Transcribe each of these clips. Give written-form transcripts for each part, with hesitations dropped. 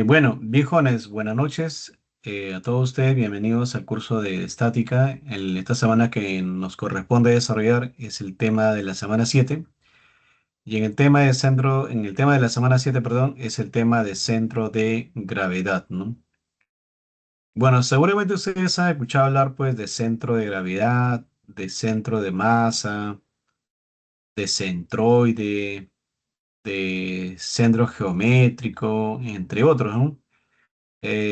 Bueno, viejones, buenas noches a todos ustedes. Bienvenidos al curso de estática. Esta semana que nos corresponde desarrollar es el tema de la semana 7. Y en el tema de la semana 7, perdón, es el tema de centro de gravedad, ¿no? Bueno, seguramente ustedes han escuchado hablar pues de centro de gravedad, de centro de masa, de centroide, de centro geométrico, entre otros, ¿no?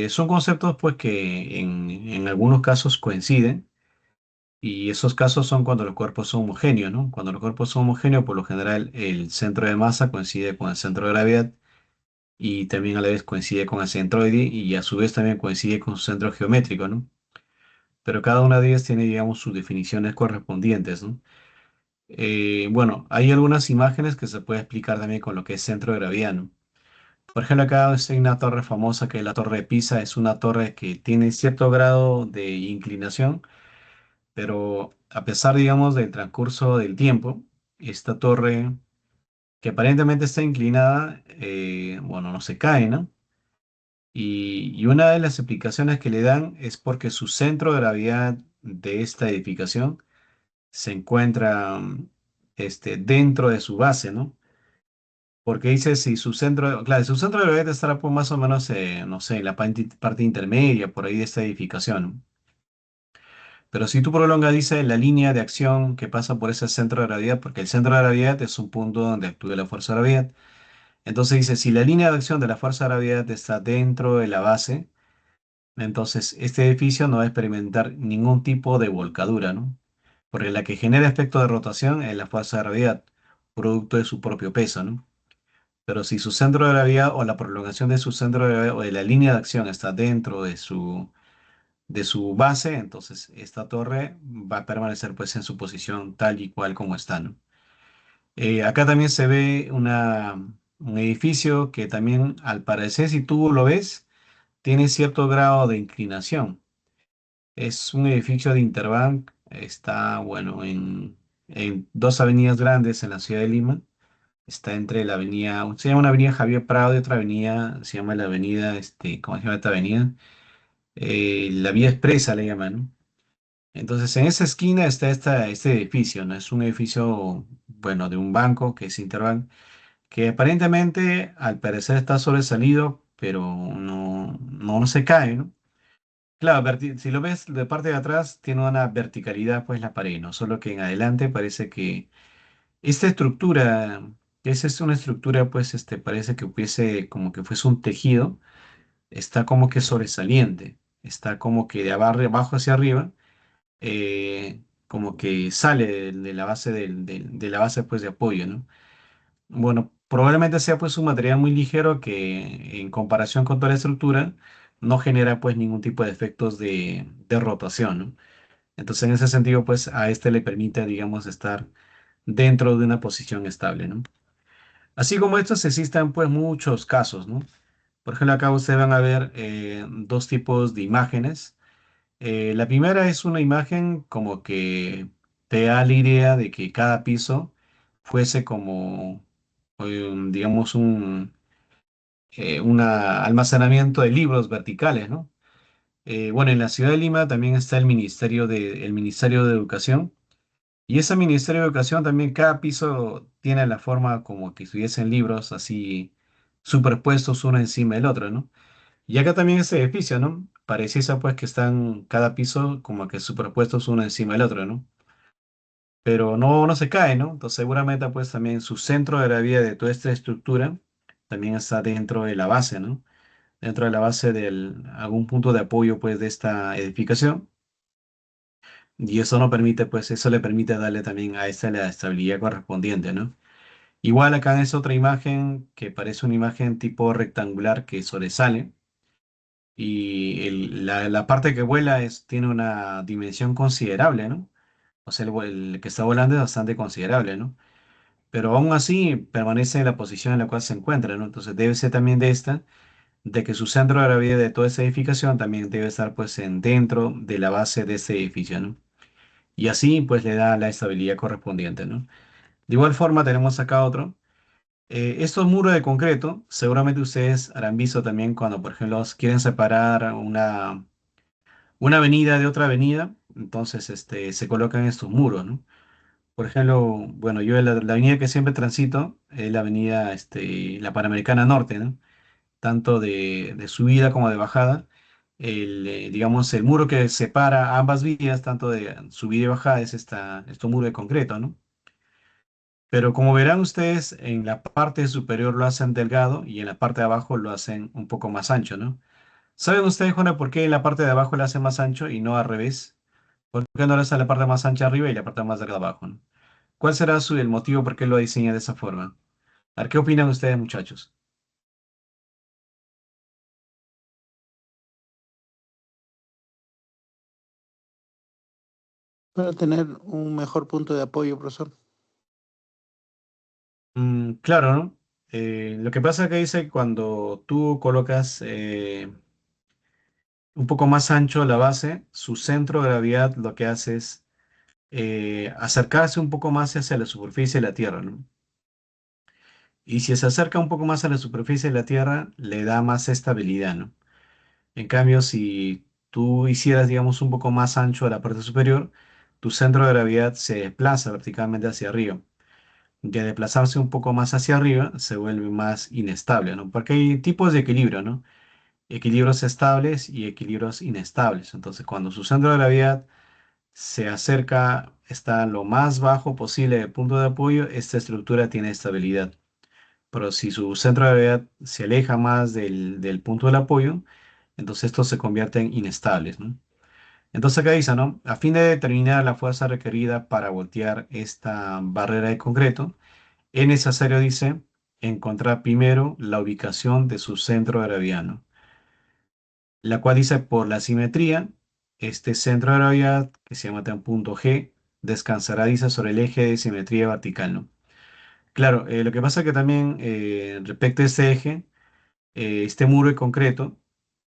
Son conceptos pues que en algunos casos coinciden, y esos casos son cuando los cuerpos son homogéneos, ¿no? Cuando los cuerpos son homogéneos, por lo general el centro de masa coincide con el centro de gravedad y también a la vez coincide con el centroide y a su vez también coincide con su centro geométrico, ¿no? Pero cada una de ellas tiene, digamos, sus definiciones correspondientes, ¿no? Bueno, hay algunas imágenes que se puede explicar también con lo que es centro de gravedad, ¿no? Por ejemplo, acá hay una torre famosa que es la Torre de Pisa. Es una torre que tiene cierto grado de inclinación, pero a pesar, digamos, del transcurso del tiempo, esta torre, que aparentemente está inclinada, bueno, no se cae, ¿no? Y una de las explicaciones que le dan es porque su centro de gravedad de esta edificación se encuentra dentro de su base, ¿no? Porque dice si su centro, claro, su centro de gravedad estará pues más o menos, no sé, en la parte intermedia, por ahí de esta edificación, ¿no? Pero si tú prolongas, dice, la línea de acción que pasa por ese centro de gravedad, porque el centro de gravedad es un punto donde actúa la fuerza de gravedad. Entonces dice, si la línea de acción de la fuerza de gravedad está dentro de la base, entonces este edificio no va a experimentar ningún tipo de volcadura, ¿no? Porque la que genera efecto de rotación es la fuerza de gravedad, producto de su propio peso, ¿no? Pero si su centro de gravedad o la prolongación de su centro de gravedad o de la línea de acción está dentro de su base, entonces esta torre va a permanecer pues en su posición tal y cual como está, ¿no? Acá también se ve un edificio que también, al parecer, si tú lo ves, tiene cierto grado de inclinación. Es un edificio de Interbank. Está, bueno, en dos avenidas grandes en la ciudad de Lima. Está entre la avenida, se llama una avenida Javier Prado y otra avenida, se llama la avenida, ¿cómo se llama esta avenida? La Vía Expresa le llaman, ¿no? Entonces, en esa esquina está este edificio, ¿no? Es un edificio, bueno, de un banco que es Interbank, que aparentemente, al parecer, está sobresalido, pero no se cae, ¿no? Claro, si lo ves de parte de atrás, tiene una verticalidad, pues, la pared, ¿no? Solo que en adelante parece que esta estructura, esa es una estructura, pues, parece que hubiese, como que fuese un tejido, está como que sobresaliente, está como que de abajo hacia arriba, como que sale de la base de la base pues de apoyo, ¿no? Bueno, probablemente sea pues un material muy ligero que en comparación con toda la estructura no genera pues ningún tipo de efectos de rotación, ¿no? Entonces en ese sentido pues a este le permite, digamos, estar dentro de una posición estable, ¿no? Así como estos existen pues muchos casos, ¿no? Por ejemplo, acá ustedes van a ver dos tipos de imágenes. La primera es una imagen como que te da la idea de que cada piso fuese como, digamos, un almacenamiento de libros verticales, ¿no? Bueno, en la ciudad de Lima también está el Ministerio de Educación, y ese Ministerio de Educación también, cada piso tiene la forma como que estuviesen libros así superpuestos uno encima del otro, ¿no? Y acá también este edificio, ¿no? Pareciese pues que están cada piso como que superpuestos uno encima del otro, ¿no? Pero no se cae, ¿no? Entonces seguramente pues también su centro de gravedad de toda esta estructura también está dentro de la base, ¿no? Dentro de la base de algún punto de apoyo pues de esta edificación. Y eso no permite, pues eso le permite darle también a esta la estabilidad correspondiente, ¿no? Igual acá es otra imagen que parece una imagen tipo rectangular que sobresale. Y la parte que vuela tiene una dimensión considerable, ¿no? O sea, el que está volando es bastante considerable, ¿no? Pero aún así permanece en la posición en la cual se encuentra, ¿no? Entonces debe ser también de que su centro de gravedad de toda esa edificación también debe estar pues dentro de la base de ese edificio, ¿no? Y así pues le da la estabilidad correspondiente, ¿no? De igual forma tenemos acá otro. Estos muros de concreto, seguramente ustedes habrán visto también cuando, por ejemplo, quieren separar una avenida de otra avenida, entonces se colocan estos muros, ¿no? Por ejemplo, bueno, yo la avenida que siempre transito es la avenida la Panamericana Norte, ¿no? Tanto de subida como de bajada. Digamos, el muro que separa ambas vías, tanto de subida y bajada, es este muro de concreto, ¿no? Pero como verán ustedes, en la parte superior lo hacen delgado y en la parte de abajo lo hacen un poco más ancho, ¿no? ¿Saben ustedes, Juana, por qué en la parte de abajo lo hacen más ancho y no al revés? ¿Por qué no le hacen la parte más ancha arriba y la parte más delgada abajo, ¿no? ¿Cuál será el motivo por qué lo diseña de esa forma? A ver, ¿qué opinan ustedes, muchachos? Para tener un mejor punto de apoyo, profesor. Claro, ¿no? Lo que pasa que dice cuando tú colocas un poco más ancho la base, su centro de gravedad lo que hace es acercarse un poco más hacia la superficie de la Tierra, ¿no? Y si se acerca un poco más a la superficie de la Tierra, le da más estabilidad, ¿no? En cambio, si tú hicieras, digamos, un poco más ancho a la parte superior, tu centro de gravedad se desplaza verticalmente hacia arriba. Y al desplazarse un poco más hacia arriba, se vuelve más inestable, ¿no? Porque hay tipos de equilibrio, ¿no? Equilibrios estables y equilibrios inestables. Entonces, cuando su centro de gravedad se acerca, está lo más bajo posible del punto de apoyo, esta estructura tiene estabilidad. Pero si su centro de gravedad se aleja más del punto del apoyo, entonces estos se convierten inestables, ¿no? Entonces acá dice, ¿no? A fin de determinar la fuerza requerida para voltear esta barrera de concreto, es necesario, dice, encontrar primero la ubicación de su centro de gravedad, ¿no? La cual dice por la simetría, este centro de gravedad, que se llama también punto G, descansará, dice, sobre el eje de simetría vertical, ¿no? Claro, lo que pasa es que también respecto a este eje, este muro de concreto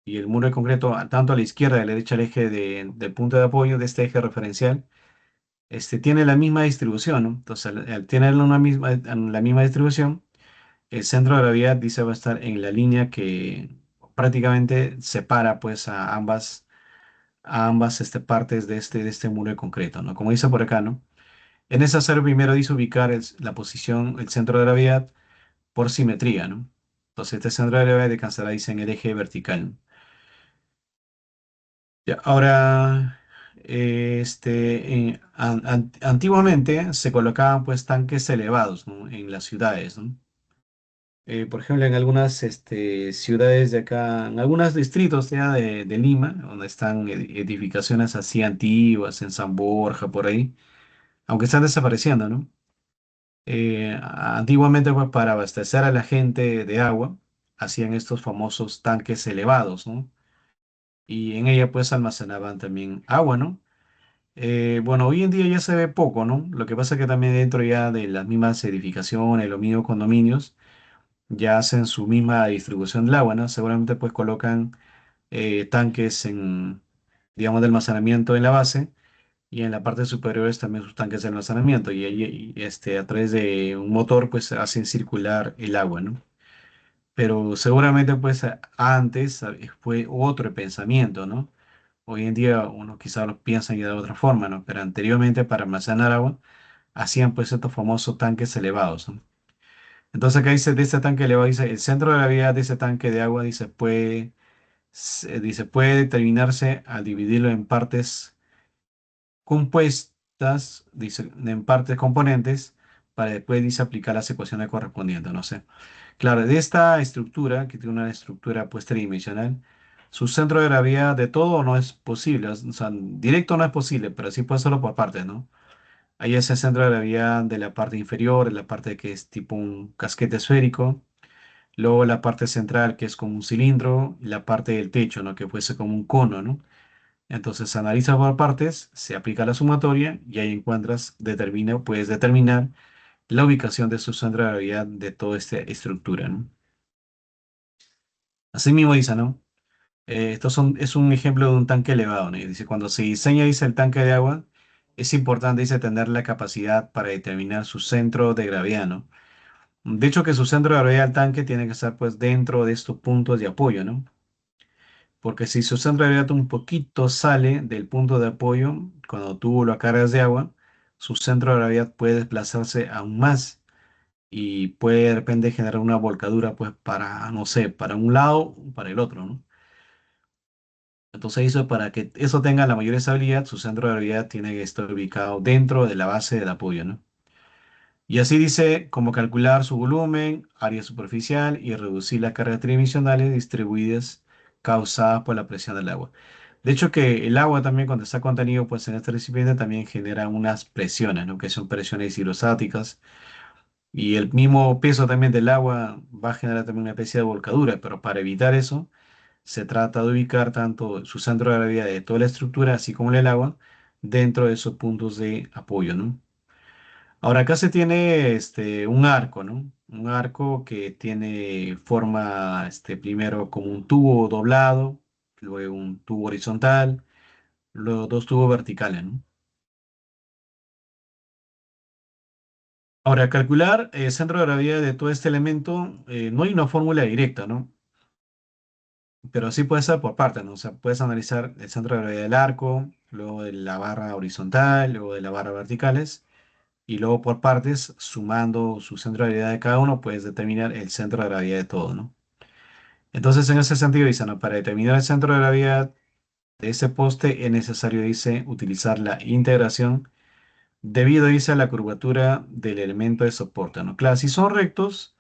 y el muro de concreto tanto a la izquierda y a la derecha del eje del punto de apoyo de este eje referencial, tiene la misma distribución, ¿no? Entonces, al tener la misma distribución, el centro de gravedad dice va a estar en la línea que prácticamente separa pues a ambas partes de este muro de concreto, ¿no? Como dice por acá, ¿no? Es necesario primero dice ubicar la posición, el centro de gravedad por simetría, ¿no? Entonces este centro de gravedad descansará, dice, en el eje vertical. Ya, ahora, antiguamente se colocaban pues tanques elevados, ¿no? En las ciudades, ¿no? Por ejemplo, en algunas ciudades de acá, en algunos distritos ya de Lima, donde están edificaciones así antiguas, en San Borja, por ahí, aunque están desapareciendo, ¿no? Antiguamente, pues, para abastecer a la gente de agua, hacían estos famosos tanques elevados, ¿no? Y en ella, pues, almacenaban también agua, ¿no? Bueno, hoy en día ya se ve poco, ¿no? Lo que pasa es que también dentro ya de las mismas edificaciones, los mismos condominios, ya hacen su misma distribución del agua, ¿no? Seguramente pues colocan tanques digamos, de almacenamiento en la base y en la parte superior también sus tanques de almacenamiento y, ahí, a través de un motor pues hacen circular el agua, ¿no? Pero seguramente pues antes fue otro pensamiento, ¿no? Hoy en día uno quizá lo piensa ya de otra forma, ¿no? Pero anteriormente para almacenar agua hacían pues estos famosos tanques elevados, ¿no? Entonces acá dice, de este tanque elevado, dice, el centro de gravedad de ese tanque de agua, dice, puede determinarse al dividirlo en partes compuestas, dice, en partes componentes, para después, dice, aplicar las ecuaciones correspondientes, no sé. Claro, de esta estructura, que tiene una estructura pues tridimensional, su centro de gravedad de todo no es posible, o sea, directo no es posible, pero sí puede serlo por partes, ¿no? Ahí es el centro de gravedad de la parte inferior, de la parte que es tipo un casquete esférico, luego la parte central que es como un cilindro, y la parte del techo, ¿no? Que fuese como un cono, ¿no? Entonces se analiza por partes, se aplica la sumatoria y ahí puedes determinar la ubicación de su centro de gravedad de toda esta estructura, ¿no? Así mismo dice, ¿no? Es un ejemplo de un tanque elevado, ¿no? Y dice, cuando se diseña, dice, el tanque de agua, es importante, dice, tener la capacidad para determinar su centro de gravedad, ¿no? De hecho, que su centro de gravedad del tanque tiene que estar pues dentro de estos puntos de apoyo, ¿no? Porque si su centro de gravedad un poquito sale del punto de apoyo, cuando tú lo cargas de agua, su centro de gravedad puede desplazarse aún más y puede de repente generar una volcadura pues para, no sé, para un lado o para el otro, ¿no? Entonces eso para que eso tenga la mayor estabilidad, su centro de gravedad tiene que estar ubicado dentro de la base del apoyo, ¿no? Y así dice cómo calcular su volumen, área superficial y reducir las cargas tridimensionales distribuidas causadas por la presión del agua. De hecho que el agua también cuando está contenido pues en este recipiente también genera unas presiones, ¿no? Que son presiones hidrostáticas y el mismo peso también del agua va a generar también una especie de volcadura, pero para evitar eso se trata de ubicar tanto su centro de gravedad de toda la estructura así como el agua dentro de esos puntos de apoyo, ¿no? Ahora acá se tiene un arco, ¿no? Un arco que tiene forma, primero como un tubo doblado, luego un tubo horizontal, luego dos tubos verticales, ¿no? Ahora, calcular el centro de gravedad de todo este elemento, no hay una fórmula directa, ¿no? Pero sí puede ser por partes, ¿no? O sea, puedes analizar el centro de gravedad del arco, luego de la barra horizontal, luego de la barra verticales, y luego por partes, sumando su centro de gravedad de cada uno, puedes determinar el centro de gravedad de todo, ¿no? Entonces, en ese sentido, dice, ¿no? Para determinar el centro de gravedad de ese poste es necesario, dice, utilizar la integración debido, dice, a la curvatura del elemento de soporte, ¿no? Claro, si son rectos,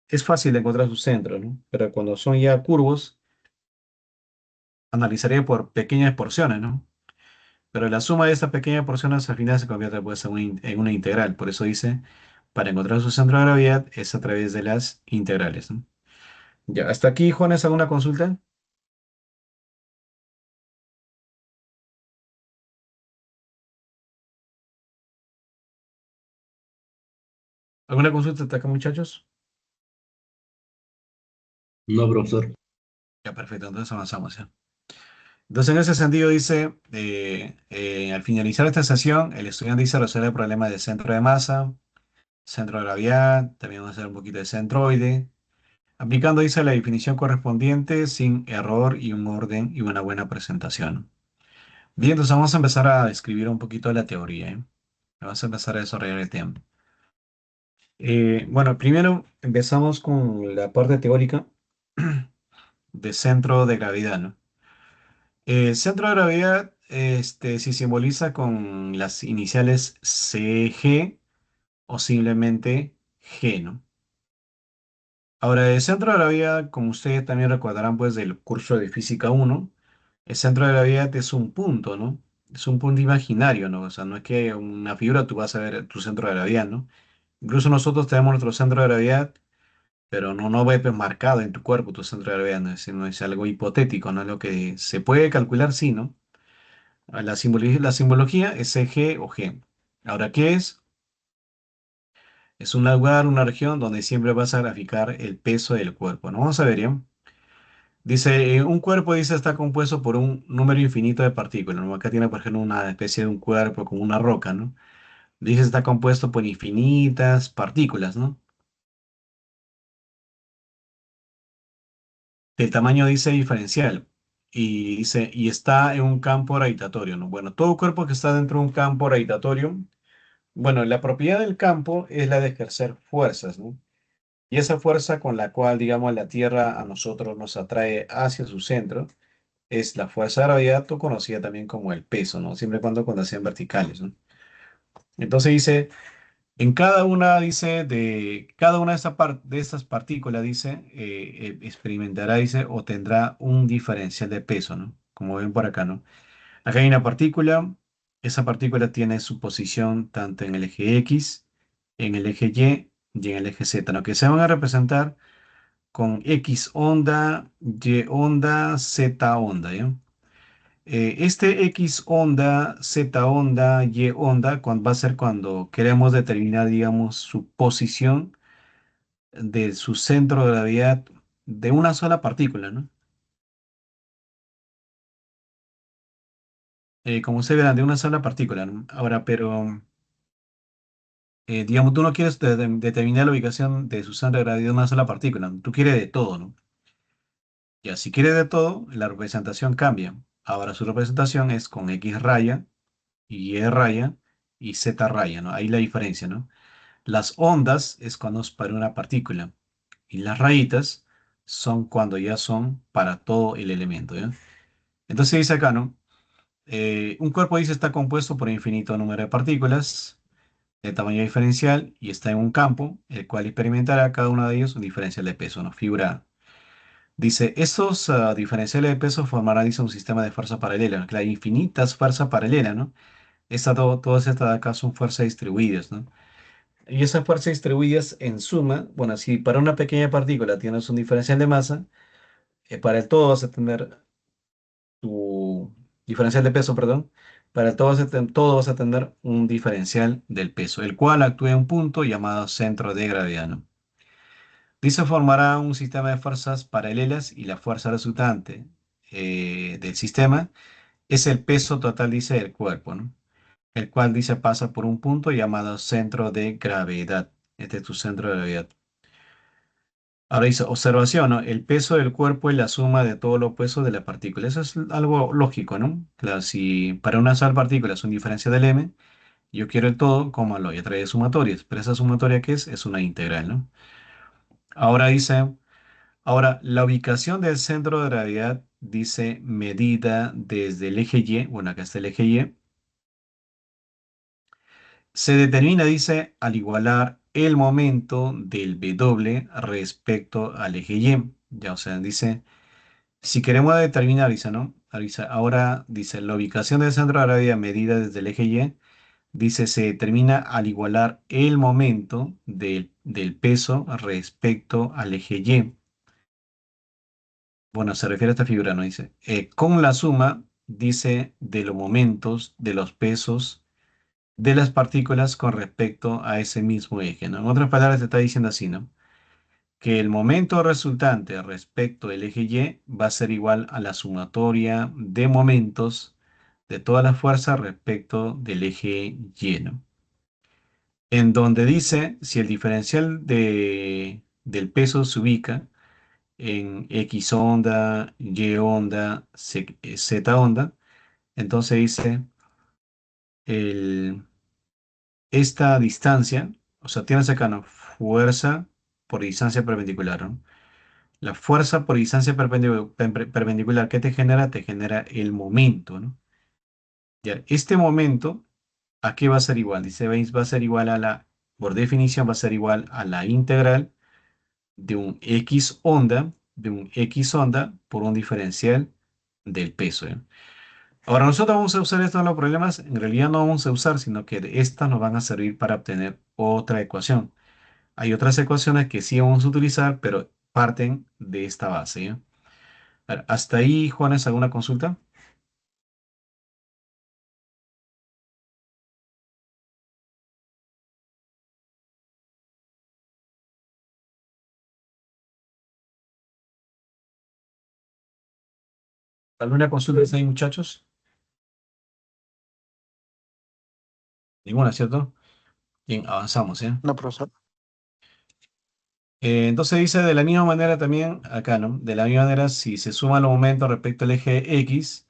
es fácil de encontrar su centro, ¿no? Pero cuando son ya curvos, analizaría por pequeñas porciones, ¿no? Pero la suma de estas pequeñas porciones al final se convierte pues, en una integral. Por eso dice, para encontrar su centro de gravedad es a través de las integrales, ¿no? Ya, hasta aquí, Juanes, ¿alguna consulta? ¿Alguna consulta hasta acá, muchachos? No, profesor. Ya, perfecto, entonces avanzamos ya. Entonces, en ese sentido, dice, al finalizar esta sesión, el estudiante dice resolver el problema de centro de masa, centro de gravedad, también vamos a hacer un poquito de centroide, aplicando, dice, la definición correspondiente sin error y un orden y una buena presentación. Bien, entonces vamos a empezar a describir un poquito la teoría, ¿eh? Vamos a empezar a desarrollar el tema. Bueno, primero empezamos con la parte teórica de centro de gravedad, ¿no? El centro de gravedad, se simboliza con las iniciales CG o simplemente G, ¿no? Ahora, el centro de gravedad, como ustedes también recordarán, pues, del curso de Física uno, el centro de gravedad es un punto, ¿no? Es un punto imaginario, ¿no? O sea, no es que una figura tú vas a ver tu centro de gravedad, ¿no? Incluso nosotros tenemos nuestro centro de gravedad, pero no ve pues, marcado en tu cuerpo tu centro de gravedad, ¿no? No es algo hipotético, ¿no? Lo que se puede calcular, sí, ¿no? La simbología es CG o G. Ahora, ¿qué es? Es un lugar, una región donde siempre vas a graficar el peso del cuerpo, ¿no? Vamos a ver, ¿ya? Dice, un cuerpo, dice, está compuesto por un número infinito de partículas, ¿no? Acá tiene, por ejemplo, una especie de un cuerpo como una roca, ¿no? Dice, está compuesto por infinitas partículas, ¿no? El tamaño dice diferencial. Y dice, y está en un campo gravitatorio, ¿no? Bueno, todo cuerpo que está dentro de un campo gravitatorio, bueno, la propiedad del campo es la de ejercer fuerzas, ¿no? Y esa fuerza con la cual, digamos, la Tierra a nosotros nos atrae hacia su centro es la fuerza de gravedad, o conocida también como el peso, ¿no? Siempre y cuando sean verticales, ¿no? Entonces dice, en cada una, dice, de cada una de estas partículas, dice, experimentará, dice, o tendrá un diferencial de peso, ¿no? Como ven por acá, ¿no? Acá hay una partícula, esa partícula tiene su posición tanto en el eje X, en el eje y en el eje Z, ¿no? Que se van a representar con X onda, Y onda, Z onda, ¿ya? Este X onda, Z onda, Y onda, va a ser cuando queremos determinar, digamos, su posición de su centro de gravedad de una sola partícula, ¿no? Como se verán, de una sola partícula, ¿no? Ahora, pero digamos, tú no quieres determinar la ubicación de su centro de gravedad de una sola partícula, tú quieres de todo, ¿no? Ya, si quieres de todo, la representación cambia. Ahora su representación es con X raya, Y raya y Z raya, ¿no? Ahí la diferencia, ¿no? Las ondas es cuando es para una partícula y las rayitas son cuando ya son para todo el elemento, ¿ya? Entonces dice acá, ¿no? Un cuerpo dice está compuesto por un infinito número de partículas de tamaño diferencial y está en un campo, el cual experimentará cada uno de ellos un diferencial de peso, ¿no? Figura A. Dice, estos diferenciales de peso formarán, dice, un sistema de fuerza paralela, ¿no? Que hay infinitas fuerzas paralelas, ¿no? Todas estas de acá son fuerzas distribuidas, ¿no? Y esas fuerzas distribuidas en suma, bueno, si para una pequeña partícula tienes un diferencial de masa, para el todo vas a tener tu diferencial de peso, perdón, para el todo todo vas a tener un diferencial del peso, el cual actúa en un punto llamado centro de gravedad, ¿no? Dice formará un sistema de fuerzas paralelas y la fuerza resultante del sistema es el peso total, dice, del cuerpo, ¿no? El cual dice pasa por un punto llamado centro de gravedad. Este es tu centro de gravedad. Ahora dice observación, ¿no? El peso del cuerpo es la suma de todos los pesos de la partícula. Eso es algo lógico, ¿no? Claro, si para una sola partícula es un diferencial del m, yo quiero el todo, como lo voy a traer sumatorias. Pero esa sumatoria, ¿qué es? Es una integral, ¿no? Ahora dice, ahora la ubicación del centro de gravedad dice medida desde el eje Y, bueno, acá está el eje Y. Se determina, dice, al igualar el momento del W respecto al eje Y. Ya, o sea, dice, si queremos determinar, dice, ¿no? Ahora dice, la ubicación del centro de gravedad medida desde el eje Y, dice, se determina al igualar el momento del peso respecto al eje Y. Bueno, se refiere a esta figura, ¿no? Dice, con la suma, dice, de los momentos, de los pesos de las partículas con respecto a ese mismo eje, ¿no? En otras palabras, te está diciendo así, ¿no? Que el momento resultante respecto del eje Y va a ser igual a la sumatoria de momentos de todas las fuerzas respecto del eje Y, ¿no? En donde dice si el diferencial del peso se ubica en X onda, Y onda, Z onda, entonces dice el esta distancia, o sea, tienes acá una fuerza por distancia perpendicular, ¿no? La fuerza por distancia perpendicular, ¿qué te genera? Te genera el momento, ¿no? Ya, este momento, ¿a qué va a ser igual? Dice, ¿veis? Va a ser igual a por definición, va a ser igual a la integral de un X onda por un diferencial del peso, ¿eh? Ahora nosotros vamos a usar esto en los problemas, en realidad no vamos a usar, sino que estas nos van a servir para obtener otra ecuación. Hay otras ecuaciones que sí vamos a utilizar, pero parten de esta base, ¿ya? A ver, hasta ahí, Juanes, ¿alguna consulta? ¿Alguna consulta hasta ahí, muchachos? Ninguna, ¿cierto? Bien, avanzamos, ¿ya? No, profesor. Entonces dice de la misma manera también acá, ¿no? De la misma manera, si se suman los momentos respecto al eje X,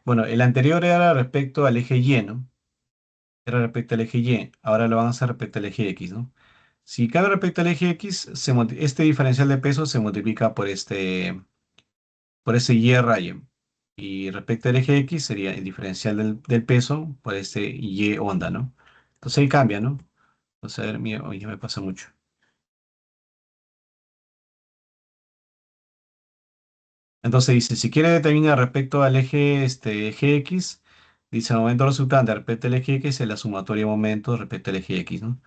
bueno, el anterior era respecto al eje Y, ¿no? Era respecto al eje Y, ahora lo van a hacer respecto al eje X, ¿no? Si cabe respecto al eje X, este diferencial de peso se multiplica por ese Y raya. Y respecto al eje X sería el diferencial del peso por ese Y onda, ¿no? Entonces ahí cambia, ¿no? Entonces, a ver, mira, oye, ya me pasa mucho. Entonces dice, si quiere determinar respecto al eje, eje X, dice el momento resultante respecto al eje X es la sumatoria de momentos respecto al eje X, ¿no?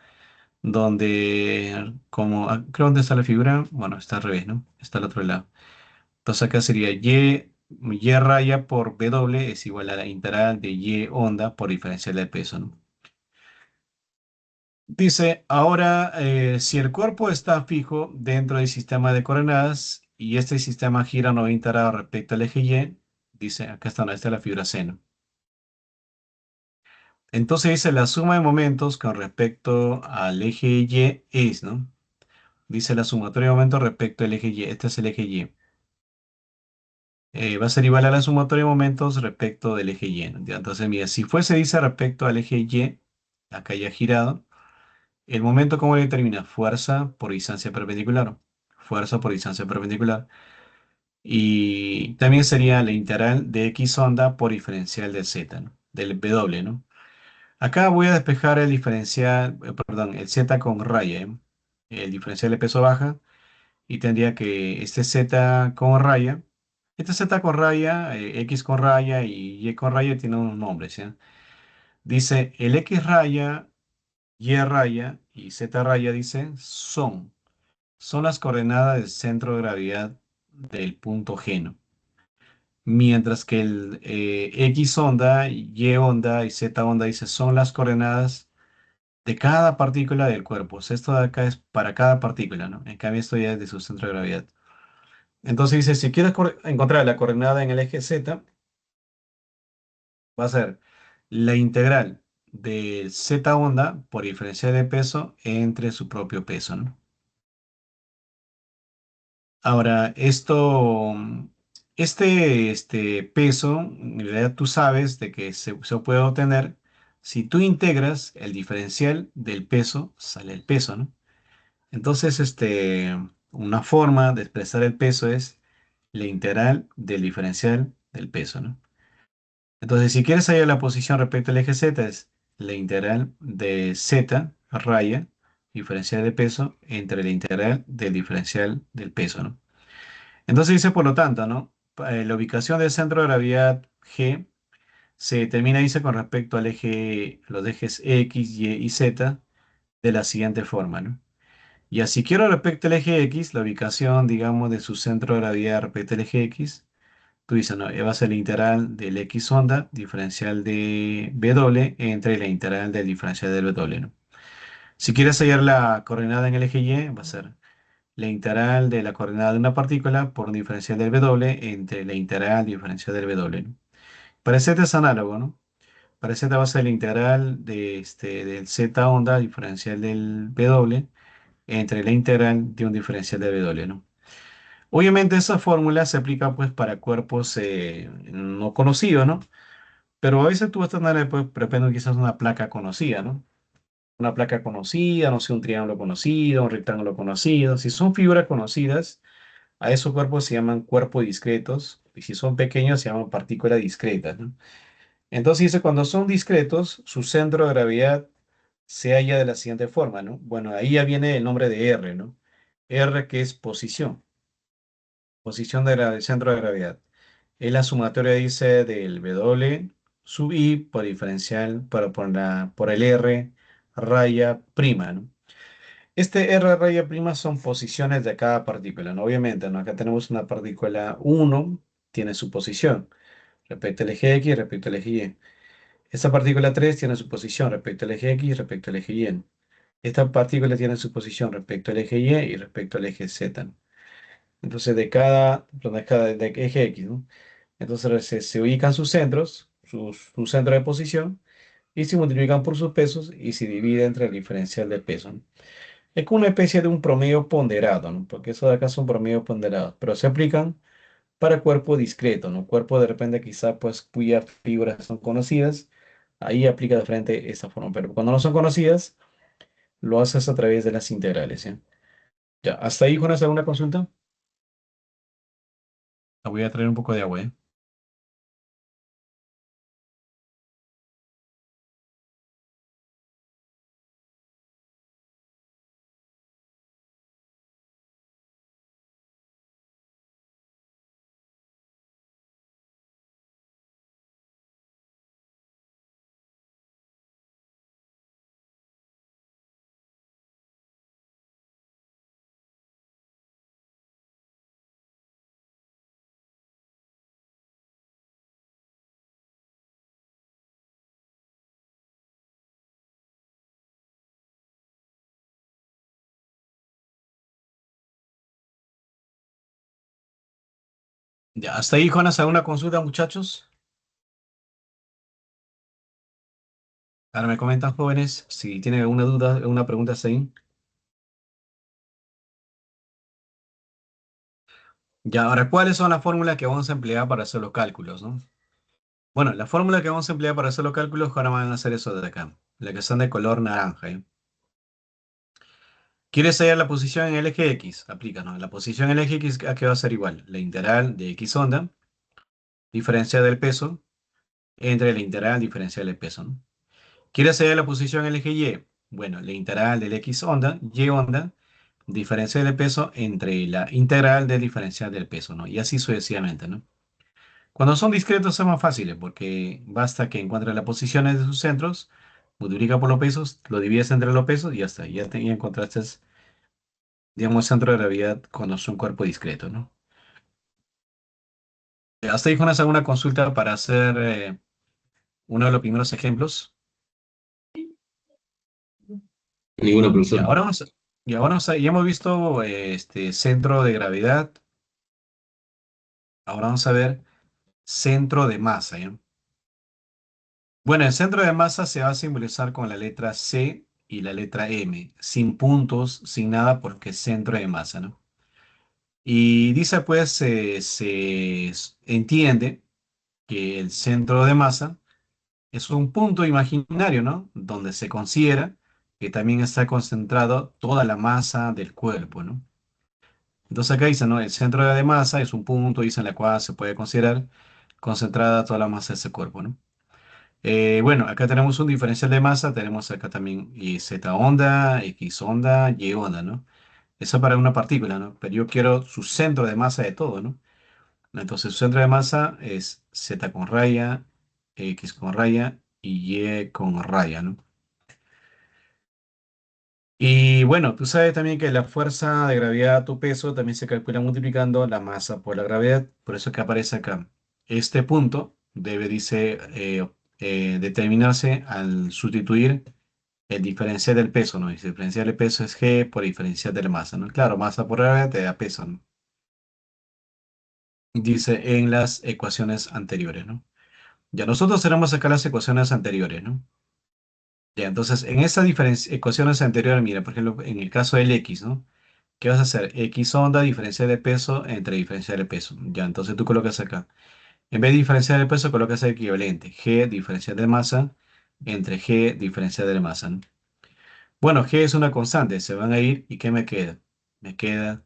Donde, como, creo donde está la figura, bueno, está al revés, ¿no? Está al otro lado. Entonces acá sería Y raya por W es igual a la integral de Y onda por diferencial de peso, ¿no? Dice, ahora, si el cuerpo está fijo dentro del sistema de coordenadas y este sistema gira 90 grados respecto al eje Y, dice, acá está, ¿no? Esta es la figura seno. Entonces dice la suma de momentos con respecto al eje Y es, ¿no? Dice la sumatoria de momentos respecto al eje Y. Este es el eje Y. Va a ser igual a la sumatoria de momentos respecto del eje Y, ¿no? Ya, entonces, mira, si fuese, dice, respecto al eje Y, acá ya girado, el momento, ¿cómo lo determina? Fuerza por distancia perpendicular. Fuerza por distancia perpendicular. Y también sería la integral de X onda por diferencial de Z, ¿no? Del W, ¿no? Acá voy a despejar el diferencial, perdón, el Z con raya, ¿eh? El diferencial de peso baja y tendría que este Z con raya, este Z con raya, X con raya y Y con raya tiene unos nombres, ¿ya? Dice el X raya, Y raya y Z raya, dice, son las coordenadas del centro de gravedad del punto G, ¿no? Mientras que el X onda, Y onda y Z onda, dice, son las coordenadas de cada partícula del cuerpo. O sea, esto de acá es para cada partícula, ¿no? En cambio, esto ya es de su centro de gravedad. Entonces dice, si quieres encontrar la coordenada en el eje Z, va a ser la integral de Z onda por diferencial de peso entre su propio peso, ¿no? Ahora, este peso, en realidad tú sabes de que se puede obtener si tú integras el diferencial del peso, sale el peso, ¿no? Entonces, una forma de expresar el peso es la integral del diferencial del peso, ¿no? Entonces, si quieres hallar la posición respecto al eje Z, es la integral de Z raya, diferencial de peso, entre la integral del diferencial del peso, ¿no? Entonces dice, por lo tanto, ¿no? La ubicación del centro de gravedad G se determina, dice, con respecto al eje, los ejes X, Y y Z de la siguiente forma, ¿no? Y así quiero respecto al eje X, la ubicación, digamos, de su centro de gravedad respecto al eje X, tú dices, no, va a ser la integral del X onda diferencial de W entre la integral del diferencial del W, ¿no? Si quieres hallar la coordenada en el eje Y, va a ser la integral de la coordenada de una partícula por un diferencial del W entre la integral diferencial del W, ¿no? Para Z es análogo, ¿no? Para Z va a ser la integral del Z onda diferencial del W entre la integral de un diferencial de W, ¿no? Obviamente esa fórmula se aplica pues para cuerpos no conocidos, ¿no? Pero a veces tú vas a tener pues, prependo quizás una placa conocida, ¿no? Una placa conocida, no sé, un triángulo conocido, un rectángulo conocido. Si son figuras conocidas, a esos cuerpos se llaman cuerpos discretos, y si son pequeños se llaman partículas discretas, ¿no? Entonces dice, cuando son discretos, su centro de gravedad se halla de la siguiente forma, ¿no? Bueno, ahí ya viene el nombre de R, ¿no? R que es posición. Posición del centro de gravedad. Es la sumatoria, dice, del W sub I por diferencial por el R raya prima, ¿no? Este R raya prima son posiciones de cada partícula, ¿no? Obviamente, ¿no? Acá tenemos una partícula uno tiene su posición respecto al eje X y respecto al eje Y. Esta partícula 3 tiene su posición respecto al eje X y respecto al eje Y. Esta partícula tiene su posición respecto al eje Y y respecto al eje Z, ¿no? Entonces, de eje X, ¿no? Entonces se ubican sus centros, su centro de posición, y se multiplican por sus pesos y se divide entre el diferencial de peso, ¿no? Es como una especie de un promedio ponderado, ¿no? Porque eso de acá son promedios ponderados, pero se aplican para cuerpo discreto, ¿no? Cuerpo de repente quizá pues cuyas figuras son conocidas, ahí aplica de frente esa forma, pero cuando no son conocidas, lo haces a través de las integrales, ¿ya? Ya, hasta ahí, Jonas, ¿alguna consulta? Ah, voy a traer un poco de agua, ¿eh? Ya, hasta ahí, Jonas, ¿alguna consulta, muchachos? Ahora me comentan, jóvenes, si tienen alguna duda, alguna pregunta ahí. Ya, ahora, ¿cuáles son las fórmulas que vamos a emplear para hacer los cálculos, no? Bueno, la fórmula que vamos a emplear para hacer los cálculos ahora van a ser eso de acá, la que son de color naranja, ¿eh? ¿Quieres hallar la posición en el eje X? Aplica, ¿no? La posición en el eje X, ¿a qué va a ser igual? La integral de X onda, diferencia del peso, entre la integral diferencial del peso, ¿no? ¿Quieres hallar la posición en el eje Y? Bueno, la integral del X onda, Y onda, diferencia del peso entre la integral del diferencial del peso, ¿no? Y así sucesivamente, ¿no? Cuando son discretos son más fáciles porque basta que encuentres las posiciones de sus centros, multiplica por los pesos, lo divides entre los pesos y ya está. Ya encontraste, digamos, centro de gravedad cuando es un cuerpo discreto, ¿no? Hasta ahí, Jonas, alguna consulta para hacer uno de los primeros ejemplos. Ninguna, Y profesor. ahora vamos, ya hemos visto este centro de gravedad. Ahora vamos a ver centro de masa, ¿ya? Bueno, el centro de masa se va a simbolizar con la letra C y la letra M, sin puntos, sin nada, porque es centro de masa, ¿no? Y dice, pues, entiende que el centro de masa es un punto imaginario, ¿no? Donde se considera que también está concentrado toda la masa del cuerpo, ¿no? Entonces acá dice, ¿no? El centro de masa es un punto, dice, en la cual se puede considerar concentrada toda la masa de ese cuerpo, ¿no? Bueno, acá tenemos un diferencial de masa, tenemos acá también Z onda, X onda, Y onda, ¿no? Eso para una partícula, ¿no? Pero yo quiero su centro de masa de todo, ¿no? Entonces su centro de masa es Z con raya, X con raya y Y con raya, ¿no? Y bueno, tú sabes también que la fuerza de gravedad a tu peso también se calcula multiplicando la masa por la gravedad, por eso que aparece acá. Este punto debe, dice, determinarse al sustituir el diferencial del peso, ¿no? Y el diferencial del peso es G por diferencial de la masa, ¿no? Claro, masa por gravedad te da peso, ¿no? Dice en las ecuaciones anteriores, ¿no? Ya nosotros tenemos acá las ecuaciones anteriores, ¿no? Ya, entonces en esas ecuaciones anteriores, mira, por ejemplo, en el caso del X, ¿no? ¿Qué vas a hacer? X onda, diferencial de peso entre diferencial de peso. Ya, entonces tú colocas acá. En vez de diferencial de peso, colocas el equivalente. G, diferencial de masa, entre G, diferencial de masa, ¿no? Bueno, G es una constante, se van a ir. ¿Y qué me queda? Me queda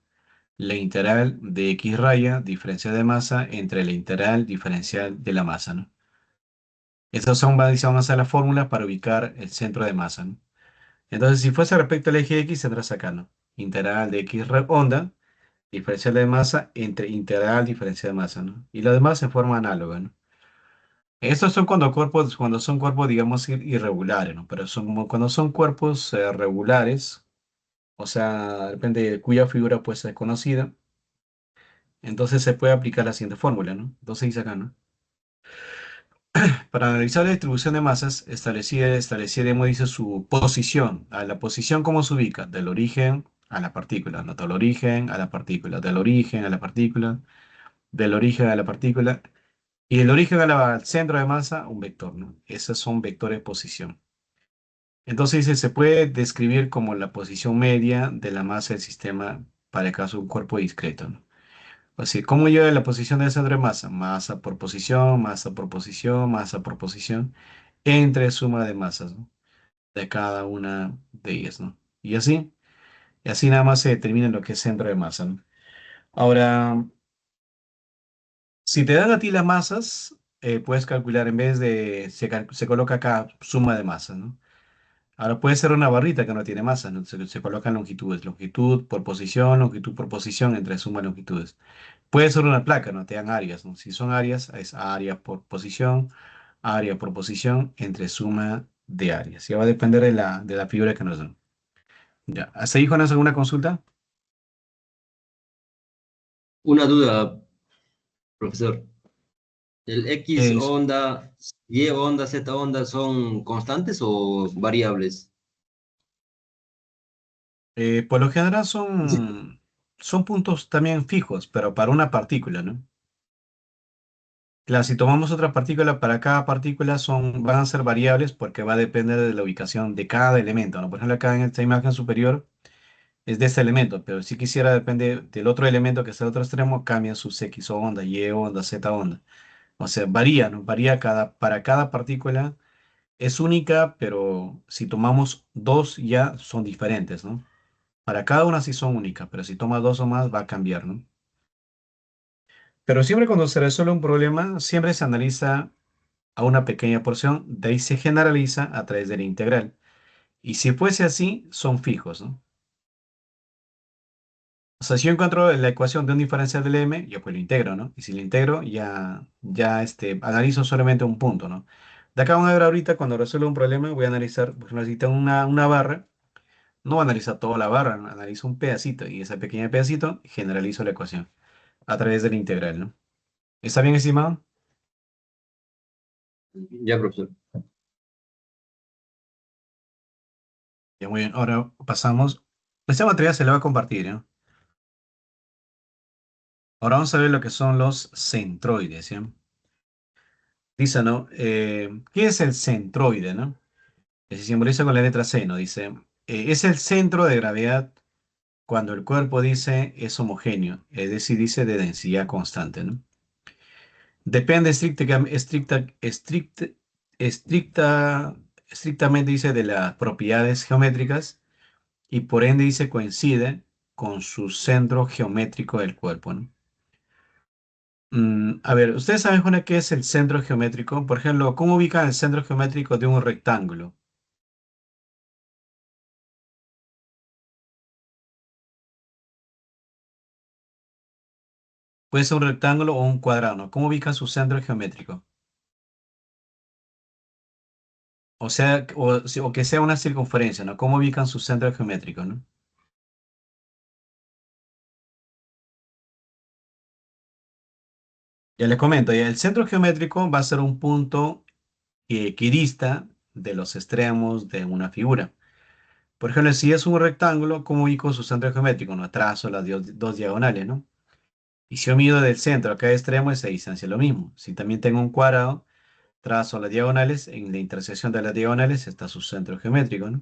la integral de X raya, diferencial de masa, entre la integral diferencial de la masa, ¿no? Estas son, van a ser las fórmulas para ubicar el centro de masa, ¿no? Entonces, si fuese respecto al eje X, tendrás acá, ¿no? Integral de X onda, diferencial de masa entre integral diferencial de masa, ¿no? Y lo demás en forma análoga, ¿no? Estos son cuando son cuerpos, digamos, irregulares, ¿no? Pero cuando son cuerpos regulares, o sea, depende de cuya figura puede ser conocida, entonces se puede aplicar la siguiente fórmula, ¿no? Entonces dice acá, ¿no? Para analizar la distribución de masas, estableceremos, dice, su posición. A la posición, ¿cómo se ubica? Del origen a la partícula, ¿no? Del origen a la partícula, del origen a la partícula, del origen a la partícula. Y el origen al centro de masa, un vector, ¿no? Esos son vectores de posición. Entonces dice, se puede describir como la posición media de la masa del sistema para el caso de un cuerpo discreto, ¿no? Así, ¿cómo llega la posición del centro de masa? Masa por posición, masa por posición, masa por posición, entre suma de masas, ¿no? De cada una de ellas, ¿no? Y así nada más se determina lo que es centro de masa, ¿no? Ahora, si te dan a ti las masas, puedes calcular en vez de, se coloca acá suma de masas, ¿no? Ahora puede ser una barrita que no tiene masa, ¿no? Se colocan longitudes, longitud por posición entre suma de longitudes. Puede ser una placa, ¿no? Te dan áreas, ¿no? Si son áreas, es área por posición entre suma de áreas. Ya va a depender de la figura que nos dan. Ya. ¿Hasta ahí, Jonas, alguna consulta? Una duda, profesor. ¿El X Es, onda, Y onda, Z onda son constantes o variables? por lo general Sí. son, son puntos también fijos, pero para una partícula, ¿no? Claro, si tomamos otra partícula, para cada partícula van a ser variables porque va a depender de la ubicación de cada elemento, ¿no? Por ejemplo, acá en esta imagen superior es de este elemento, pero si quisiera depende del otro elemento que está al otro extremo, cambian sus X onda, Y onda, Z onda. O sea, varía, ¿no? Varía para cada partícula. Es única, pero si tomamos dos ya son diferentes, ¿no? Para cada una sí son únicas, pero si tomas dos o más va a cambiar, ¿no? Pero siempre cuando se resuelve un problema, siempre se analiza a una pequeña porción, de ahí se generaliza a través de la integral. Y si fuese así, son fijos, ¿no? O sea, si yo encuentro la ecuación de un diferencial del m, yo pues lo integro, ¿no? Y si lo integro, ya analizo solamente un punto, ¿no? De acá van a ver ahorita, cuando resuelvo un problema, voy a analizar, por ejemplo, si tengo una barra, no voy a analizar toda la barra, ¿no? Analizo un pedacito, y ese pequeño pedacito generalizo la ecuación a través de la integral, ¿no? ¿Está bien, estimado? Ya, profesor. Ya, muy bien. Ahora pasamos. Este material se le va a compartir, ¿no? Ahora vamos a ver lo que son los centroides, ¿ya? Dice, ¿no? ¿Qué es el centroide, no? Que se simboliza con la letra C, ¿no? Dice, es el centro de gravedad cuando el cuerpo dice es homogéneo, es decir, dice de densidad constante, ¿no? Depende estricta, estrictamente, dice, de las propiedades geométricas y por ende, dice, coincide con su centro geométrico del cuerpo, ¿no? A ver, ¿ustedes saben, Juana, qué es el centro geométrico? Por ejemplo, ¿cómo ubican el centro geométrico de un rectángulo? Puede ser un rectángulo o un cuadrado, ¿no? ¿Cómo ubican su centro geométrico? O sea, o que sea una circunferencia, ¿no? ¿Cómo ubican su centro geométrico, ¿no? Ya les comento, ya el centro geométrico va a ser un punto equidista de los extremos de una figura. Por ejemplo, si es un rectángulo, ¿cómo ubico su centro geométrico? No trazo las dos diagonales, ¿no? Y si yo mido del centro a cada extremo, esa distancia es lo mismo. Si también tengo un cuadrado, trazo las diagonales, en la intersección de las diagonales está su centro geométrico, ¿no?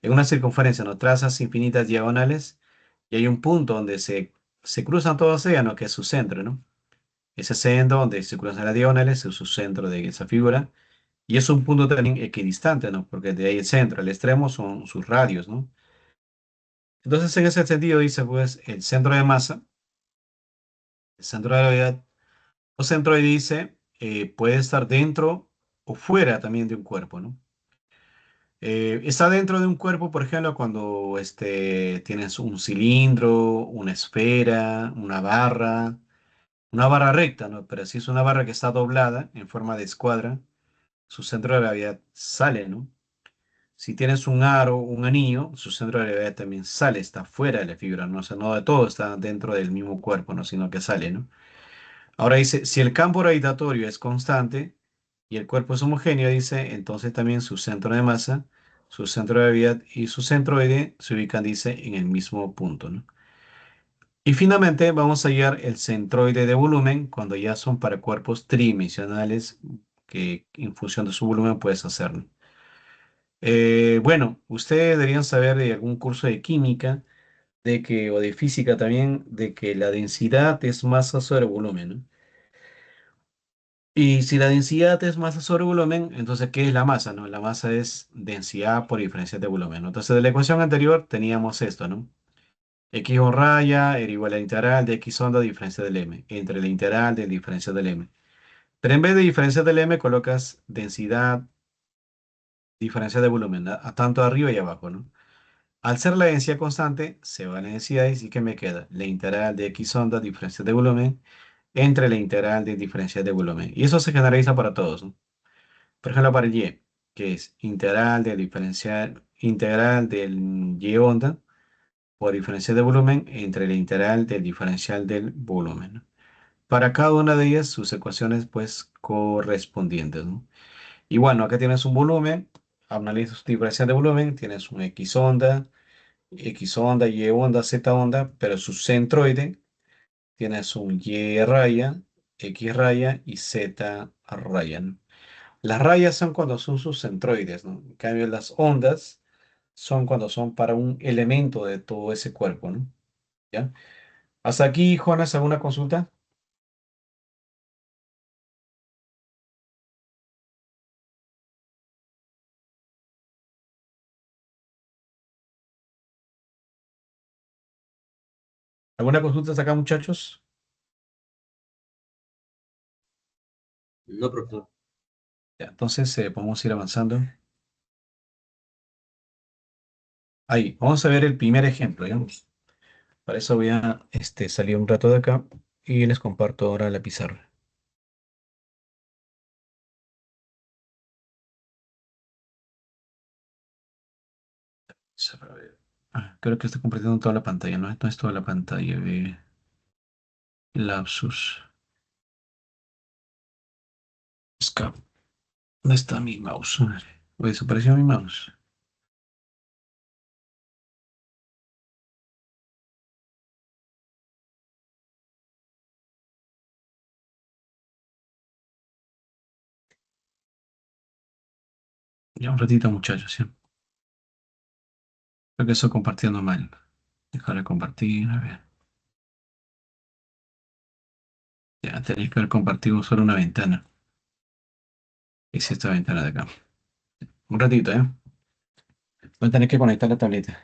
En una circunferencia, ¿no? Trazas infinitas diagonales y hay un punto donde se cruzan todas ellas, ¿no? Que es su centro, ¿no? Ese centro donde se cruzan las diagonales es su centro de esa figura. Y es un punto también equidistante, ¿no? Porque de ahí el centro al extremo son sus radios, ¿no? Entonces, en ese sentido, dice, pues, el centro de masa, el centro de gravedad, o centroide dice, puede estar dentro o fuera también de un cuerpo, ¿no? Está dentro de un cuerpo, por ejemplo, cuando tienes un cilindro, una esfera, una barra recta, ¿no? Pero si es una barra que está doblada en forma de escuadra, su centro de gravedad sale, ¿no? Si tienes un aro, un anillo, su centro de gravedad también sale, está fuera de la figura, ¿no? O sea, no de todo está dentro del mismo cuerpo, ¿no? Sino que sale, ¿no? Ahora dice, si el campo gravitatorio es constante y el cuerpo es homogéneo, dice, entonces también su centro de masa, su centro de gravedad y su centroide se ubican, dice, en el mismo punto, ¿no? Y finalmente vamos a hallar el centroide de volumen cuando ya son para cuerpos tridimensionales que en función de su volumen puedes hacerlo. Bueno, ustedes deberían saber de algún curso de química o de física también, de que la densidad es masa sobre volumen, ¿no? Y si la densidad es masa sobre volumen, entonces, ¿qué es la masa, no? La masa es densidad por diferencia de volumen, ¿no? Entonces, de la ecuación anterior teníamos esto, ¿no? X o raya era igual a la integral de X onda diferencia del m, entre la integral de diferencia del m. Pero en vez de diferencia del m, colocas densidad, diferencia de volumen, ¿no? A tanto arriba y abajo, ¿no? Al ser la densidad constante, se va a la densidad y sí que me queda la integral de X onda diferencia de volumen entre la integral de diferencia de volumen. Y eso se generaliza para todos, ¿no? Por ejemplo, para el y, que es integral del y onda por diferencia de volumen entre la integral del diferencial del volumen, ¿no? Para cada una de ellas, sus ecuaciones, pues, correspondientes, ¿no? Y bueno, acá tienes un volumen, analizas tu diferencial de volumen, tienes un X onda, Y onda, Z onda, pero su centroide, tienes un Y raya X raya y Z raya, ¿no? Las rayas son cuando son sus centroides, ¿no? En cambio, las ondas son cuando son para un elemento de todo ese cuerpo, ¿no? ¿Ya? Hasta aquí, Jonas, ¿alguna consulta? ¿Alguna consulta hasta acá, muchachos? No, profesor. Ya, entonces, podemos ir avanzando. Ahí, vamos a ver el primer ejemplo, ¿ya? Para eso voy a salir un rato de acá y les comparto ahora la pizarra. A ver. Creo que estoy compartiendo toda la pantalla, ¿no? No es toda la pantalla, lapsus. Escape. ¿Dónde está mi mouse? Oye, desapareció mi mouse. Ya un ratito, muchachos, ¿sí? Creo que estoy compartiendo mal. Dejar de compartir, a ver. Ya tenéis que haber compartido solo una ventana. Es esta ventana de acá. Un ratito, ¿eh? Voy a tener que conectar la tableta.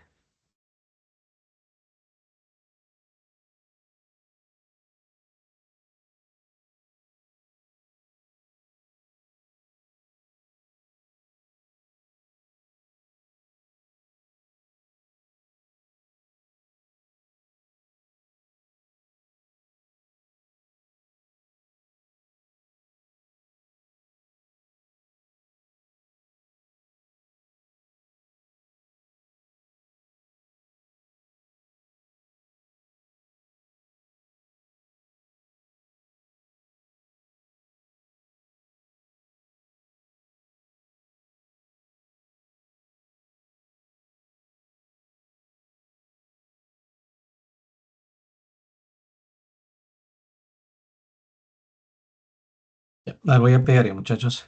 Ya, la voy a pegar, muchachos.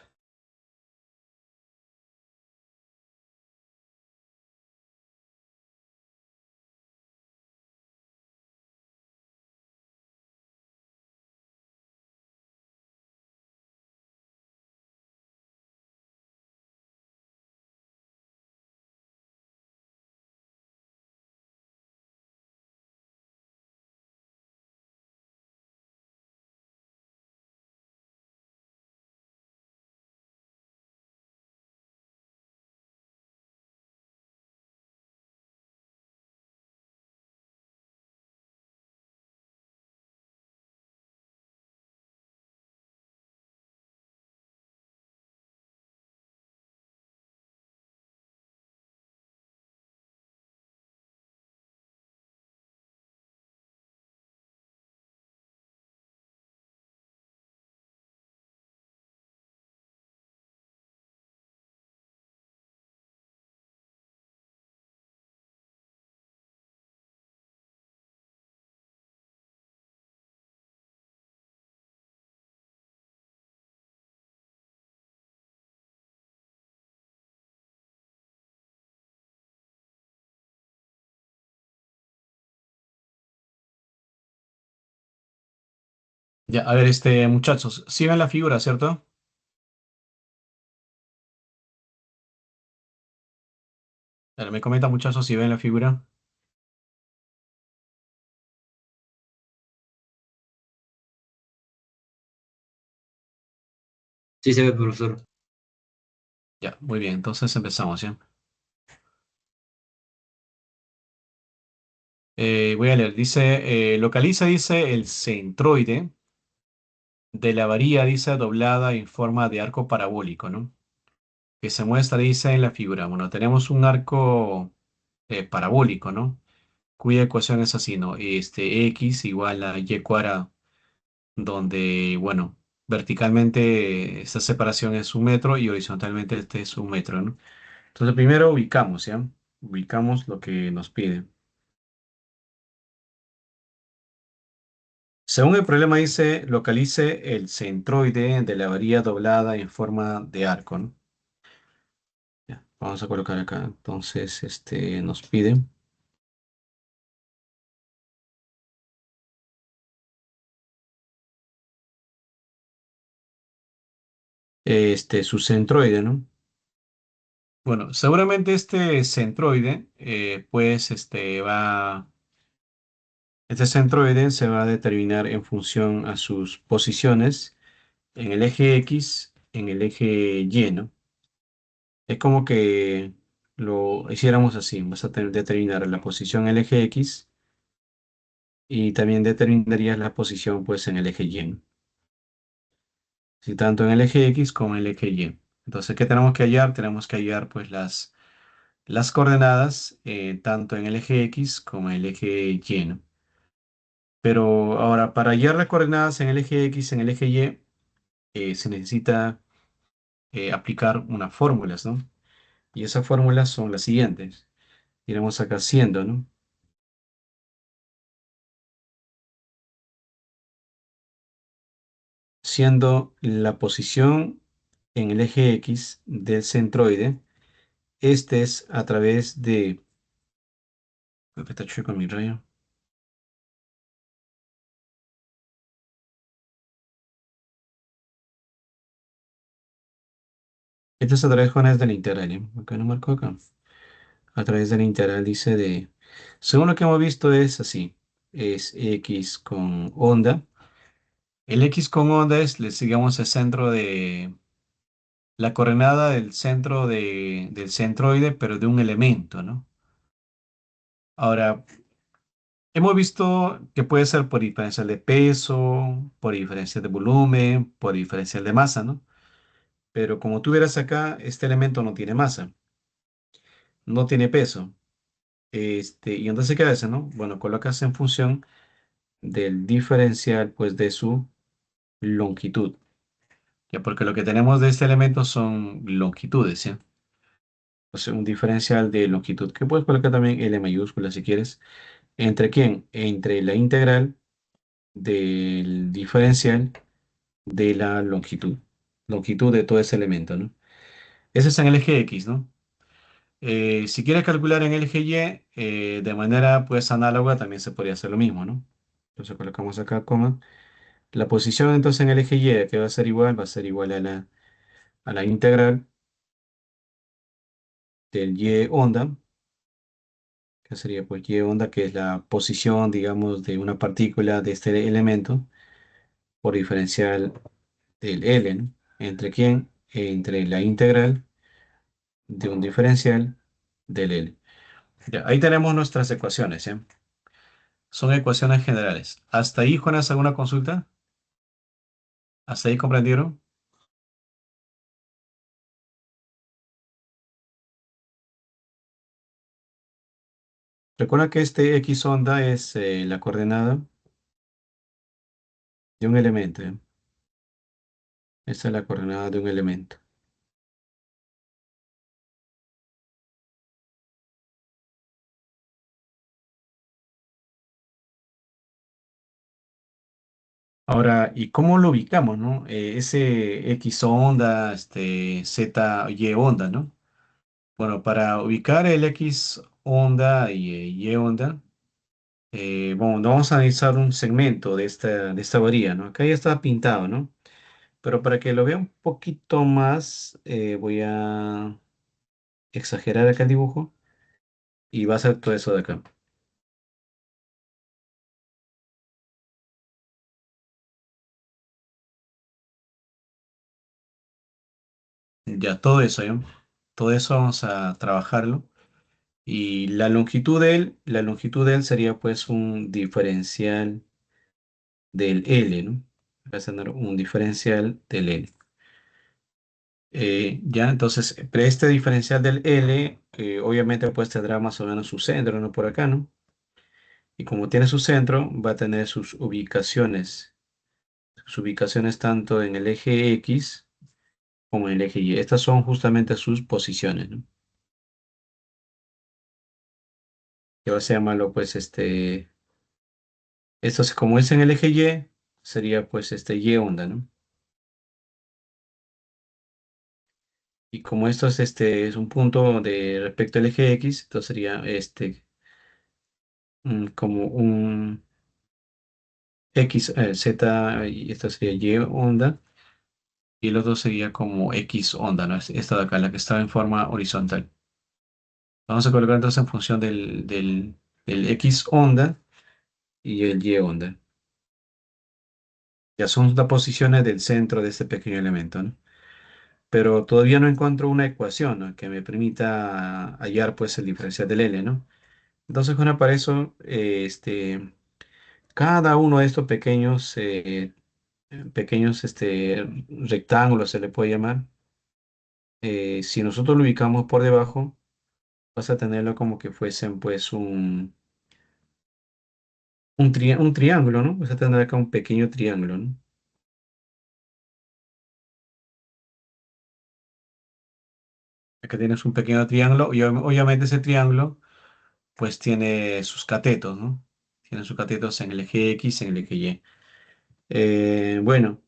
Ya, a ver, muchachos, sí ven la figura, ¿cierto? A ver, me comentan, muchachos, si ven la figura. Sí se ve, profesor. Ya, muy bien, entonces empezamos, ¿ya? Voy a leer, dice, localiza, dice, el centroide de la varilla, dice, doblada en forma de arco parabólico, ¿no? Que se muestra, dice, en la figura. Bueno, tenemos un arco parabólico, ¿no? Cuya ecuación es así, ¿no? X igual a y cuadrado, donde, bueno, verticalmente esta separación es 1 metro y horizontalmente este es 1 metro, ¿no? Entonces primero ubicamos, ¿ya? Ubicamos lo que nos pide. Según el problema dice, localice el centroide de la varilla doblada en forma de arco, ¿no? Ya, vamos a colocar acá. Entonces, nos pide su centroide, ¿no? Bueno, seguramente este centroide, este centroide se va a determinar en función a sus posiciones en el eje X, en el eje Y, ¿no? Es como que lo hiciéramos así, vas a determinar la posición en el eje X y también determinarías la posición pues en el eje Y, ¿no? Sí, tanto en el eje X como en el eje Y. Entonces, ¿qué tenemos que hallar? Tenemos que hallar pues las coordenadas tanto en el eje X como en el eje Y, ¿no? Pero ahora, para hallar las coordenadas en el eje X, en el eje Y, se necesita aplicar unas fórmulas, ¿no? Y esas fórmulas son las siguientes. Iremos acá haciendo, ¿no? Siendo la posición en el eje X del centroide, este es a través de... Creo que está chueco mi rayo. Este es a través, Juan, es de la integral, ¿eh? Acá no marco acá. A través de la integral dice de... Según lo que hemos visto es así. Es X con onda. El X con onda es, le sigamos el centro de... La coordenada del centro del centroide, pero de un elemento, ¿no? Ahora, hemos visto que puede ser por diferencial de peso, por diferencial de volumen, por diferencial de masa, ¿no? Pero como tú verás acá, este elemento no tiene masa, no tiene peso. Y entonces, ¿qué hace, no? Bueno, colocas en función del diferencial, pues, de su longitud. Ya, porque lo que tenemos de este elemento son longitudes, ¿ya? Entonces, un diferencial de longitud, que puedes colocar también L mayúscula si quieres. ¿Entre quién? Entre la integral del diferencial de la longitud. Longitud de todo ese elemento, ¿no? Ese es en el eje X, ¿no? Si quieres calcular en el eje Y, de manera pues análoga también se podría hacer lo mismo, ¿no? Entonces colocamos acá coma. La posición entonces en el eje Y que va a ser igual a la integral del Y onda, que sería pues Y onda, que es la posición, digamos, de una partícula de este elemento por diferencial del L, ¿no? ¿Entre quién? Entre la integral de un diferencial del L. Ya, ahí tenemos nuestras ecuaciones, ¿eh? Son ecuaciones generales. ¿Hasta ahí, Jonas, alguna consulta? ¿Hasta ahí comprendieron? Recuerda que este X onda es la coordenada de un elemento, ¿eh? Esta es la coordenada de un elemento. Ahora, ¿y cómo lo ubicamos, no? Ese X onda, Z, Y onda, ¿no? Bueno, para ubicar el X onda y Y onda, bueno, vamos a analizar un segmento de esta varilla, ¿no? Acá ya está pintado, ¿no? Pero para que lo vea un poquito más, voy a exagerar acá el dibujo y va a ser todo eso de acá. Ya, todo eso, ¿ya? Todo eso vamos a trabajarlo. Y la longitud de él sería pues un diferencial del L, ¿no? Va a ser un diferencial del L. Ya, entonces, pero este diferencial del L, obviamente pues tendrá más o menos su centro, ¿no? Por acá, ¿no? Y como tiene su centro, va a tener sus ubicaciones tanto en el eje X como en el eje Y. Estas son justamente sus posiciones, ¿no? Que va a llamarlo pues Esto es como es en el eje Y, sería pues este Y onda, ¿no? Y como esto es, es un punto de respecto al eje X, entonces sería como un X, Z, y esto sería Y onda, y el otro sería como X onda, ¿no? Es esta de acá, la que está en forma horizontal. Vamos a colocar entonces en función del X onda y el Y onda. Ya son las posiciones del centro de este pequeño elemento, ¿no? Pero todavía no encuentro una ecuación, ¿no?, que me permita hallar pues el diferencial del L, ¿no? Entonces, bueno, para eso, cada uno de estos pequeños rectángulos, se le puede llamar, si nosotros lo ubicamos por debajo, vas a tenerlo como que fuesen pues un triángulo, ¿no? Vas a tener acá un pequeño triángulo, ¿no? Acá tienes un pequeño triángulo y obviamente ese triángulo pues tiene sus catetos, ¿no? Tiene sus catetos en el eje X, en el eje Y. Bueno,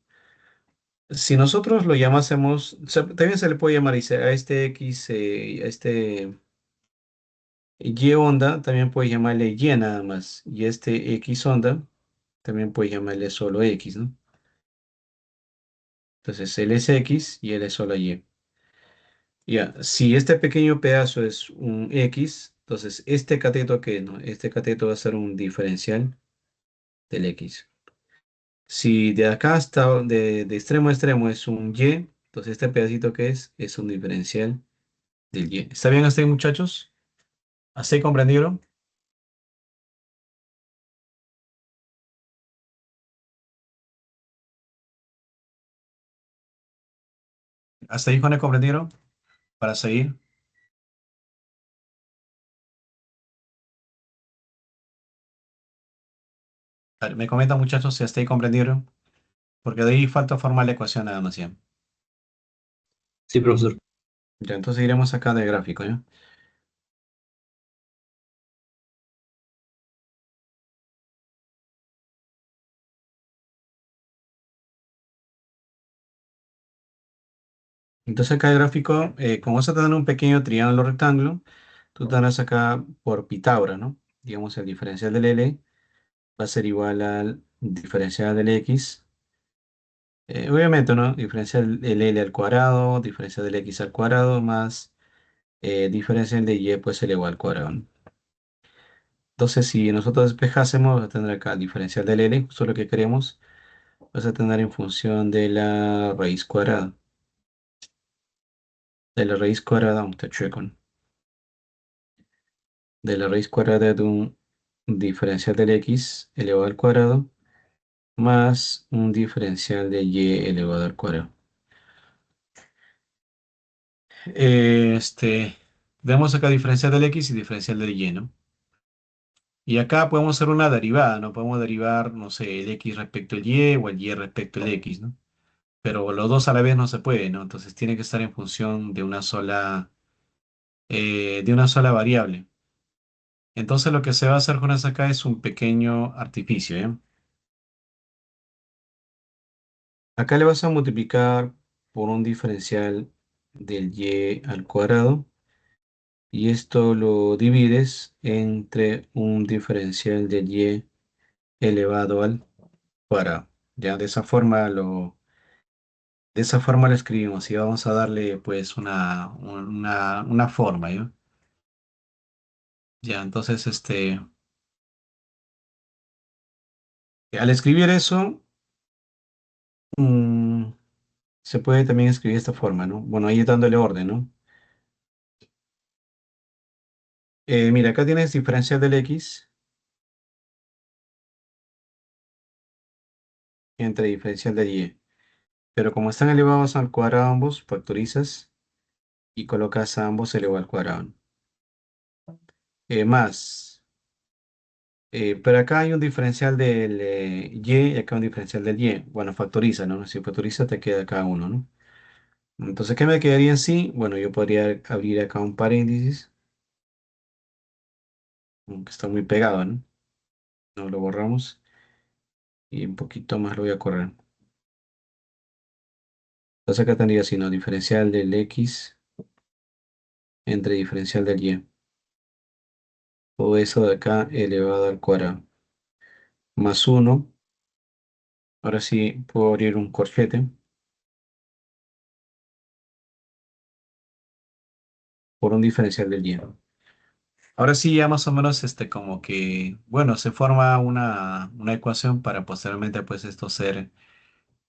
si nosotros lo llamásemos, también se le puede llamar, dice, a este X, a este Y onda, también puede llamarle Y nada más. Y este X onda, también puede llamarle solo X, ¿no? Entonces, él es X y él es solo Y. Ya, si este pequeño pedazo es un X, entonces este cateto, ¿qué, no? Este cateto va a ser un diferencial del X. Si de acá hasta de extremo a extremo es un Y, entonces este pedacito que es un diferencial del Y. ¿Está bien hasta ahí, muchachos? ¿Hasta ahí comprendieron? ¿Hasta ahí, Juan, comprendieron? Para seguir. A ver, me comentan, muchachos, si hasta ahí comprendieron. Porque de ahí falta formar la ecuación nada más ya. Sí, profesor. Ya, entonces iremos acá del gráfico, ¿ya? Entonces acá el gráfico, como vas a tener un pequeño triángulo rectángulo, tú tendrás acá por Pitágoras, ¿no? Digamos, el diferencial del L va a ser igual al diferencial del X. Obviamente, ¿no? Diferencial del L al cuadrado, diferencial del X al cuadrado, más diferencial de Y, pues el igual al cuadrado, ¿no? Entonces, si nosotros despejásemos, vamos a tener acá el diferencial del L, justo lo que queremos, vas a tener en función de la raíz cuadrada. De la raíz cuadrada, vamos a checar, de la raíz cuadrada de un diferencial del X elevado al cuadrado, más un diferencial de Y elevado al cuadrado. Este, vemos acá diferencial del X y diferencial del Y, ¿no? Y acá podemos hacer una derivada, ¿no? Podemos derivar, no sé, el X respecto al Y o el Y respecto al X, ¿no? Pero los dos a la vez no se puede, ¿no? Entonces tiene que estar en función de una sola variable. Entonces lo que se va a hacer con eso acá es un pequeño artificio, ¿eh? Acá le vas a multiplicar por un diferencial del Y al cuadrado y esto lo divides entre un diferencial del Y elevado al cuadrado. Ya de esa forma lo escribimos y vamos a darle pues una forma, ¿ya? Ya, entonces al escribir eso, mm, se puede también escribir de esta forma, ¿no? Bueno, ahí dándole orden, ¿no? Mira, acá tienes diferencial del X entre diferencial del Y. Pero como están elevados al cuadrado ambos, factorizas y colocas a ambos elevado al cuadrado. Más, pero acá hay un diferencial del Y y acá un diferencial del Y. Bueno, factoriza, ¿no? Si factoriza te queda acá uno, ¿no? Entonces, ¿qué me quedaría en sí? Bueno, yo podría abrir acá un paréntesis, aunque está muy pegado, ¿no? No lo borramos. y un poquito más lo voy a correr. Entonces acá tendría sino diferencial del x entre diferencial del y. Todo eso de acá elevado al cuadrado. Más 1. Ahora sí puedo abrir un corchete por un diferencial del y. Ahora sí ya más o menos como que, bueno, se forma una ecuación para posteriormente pues esto ser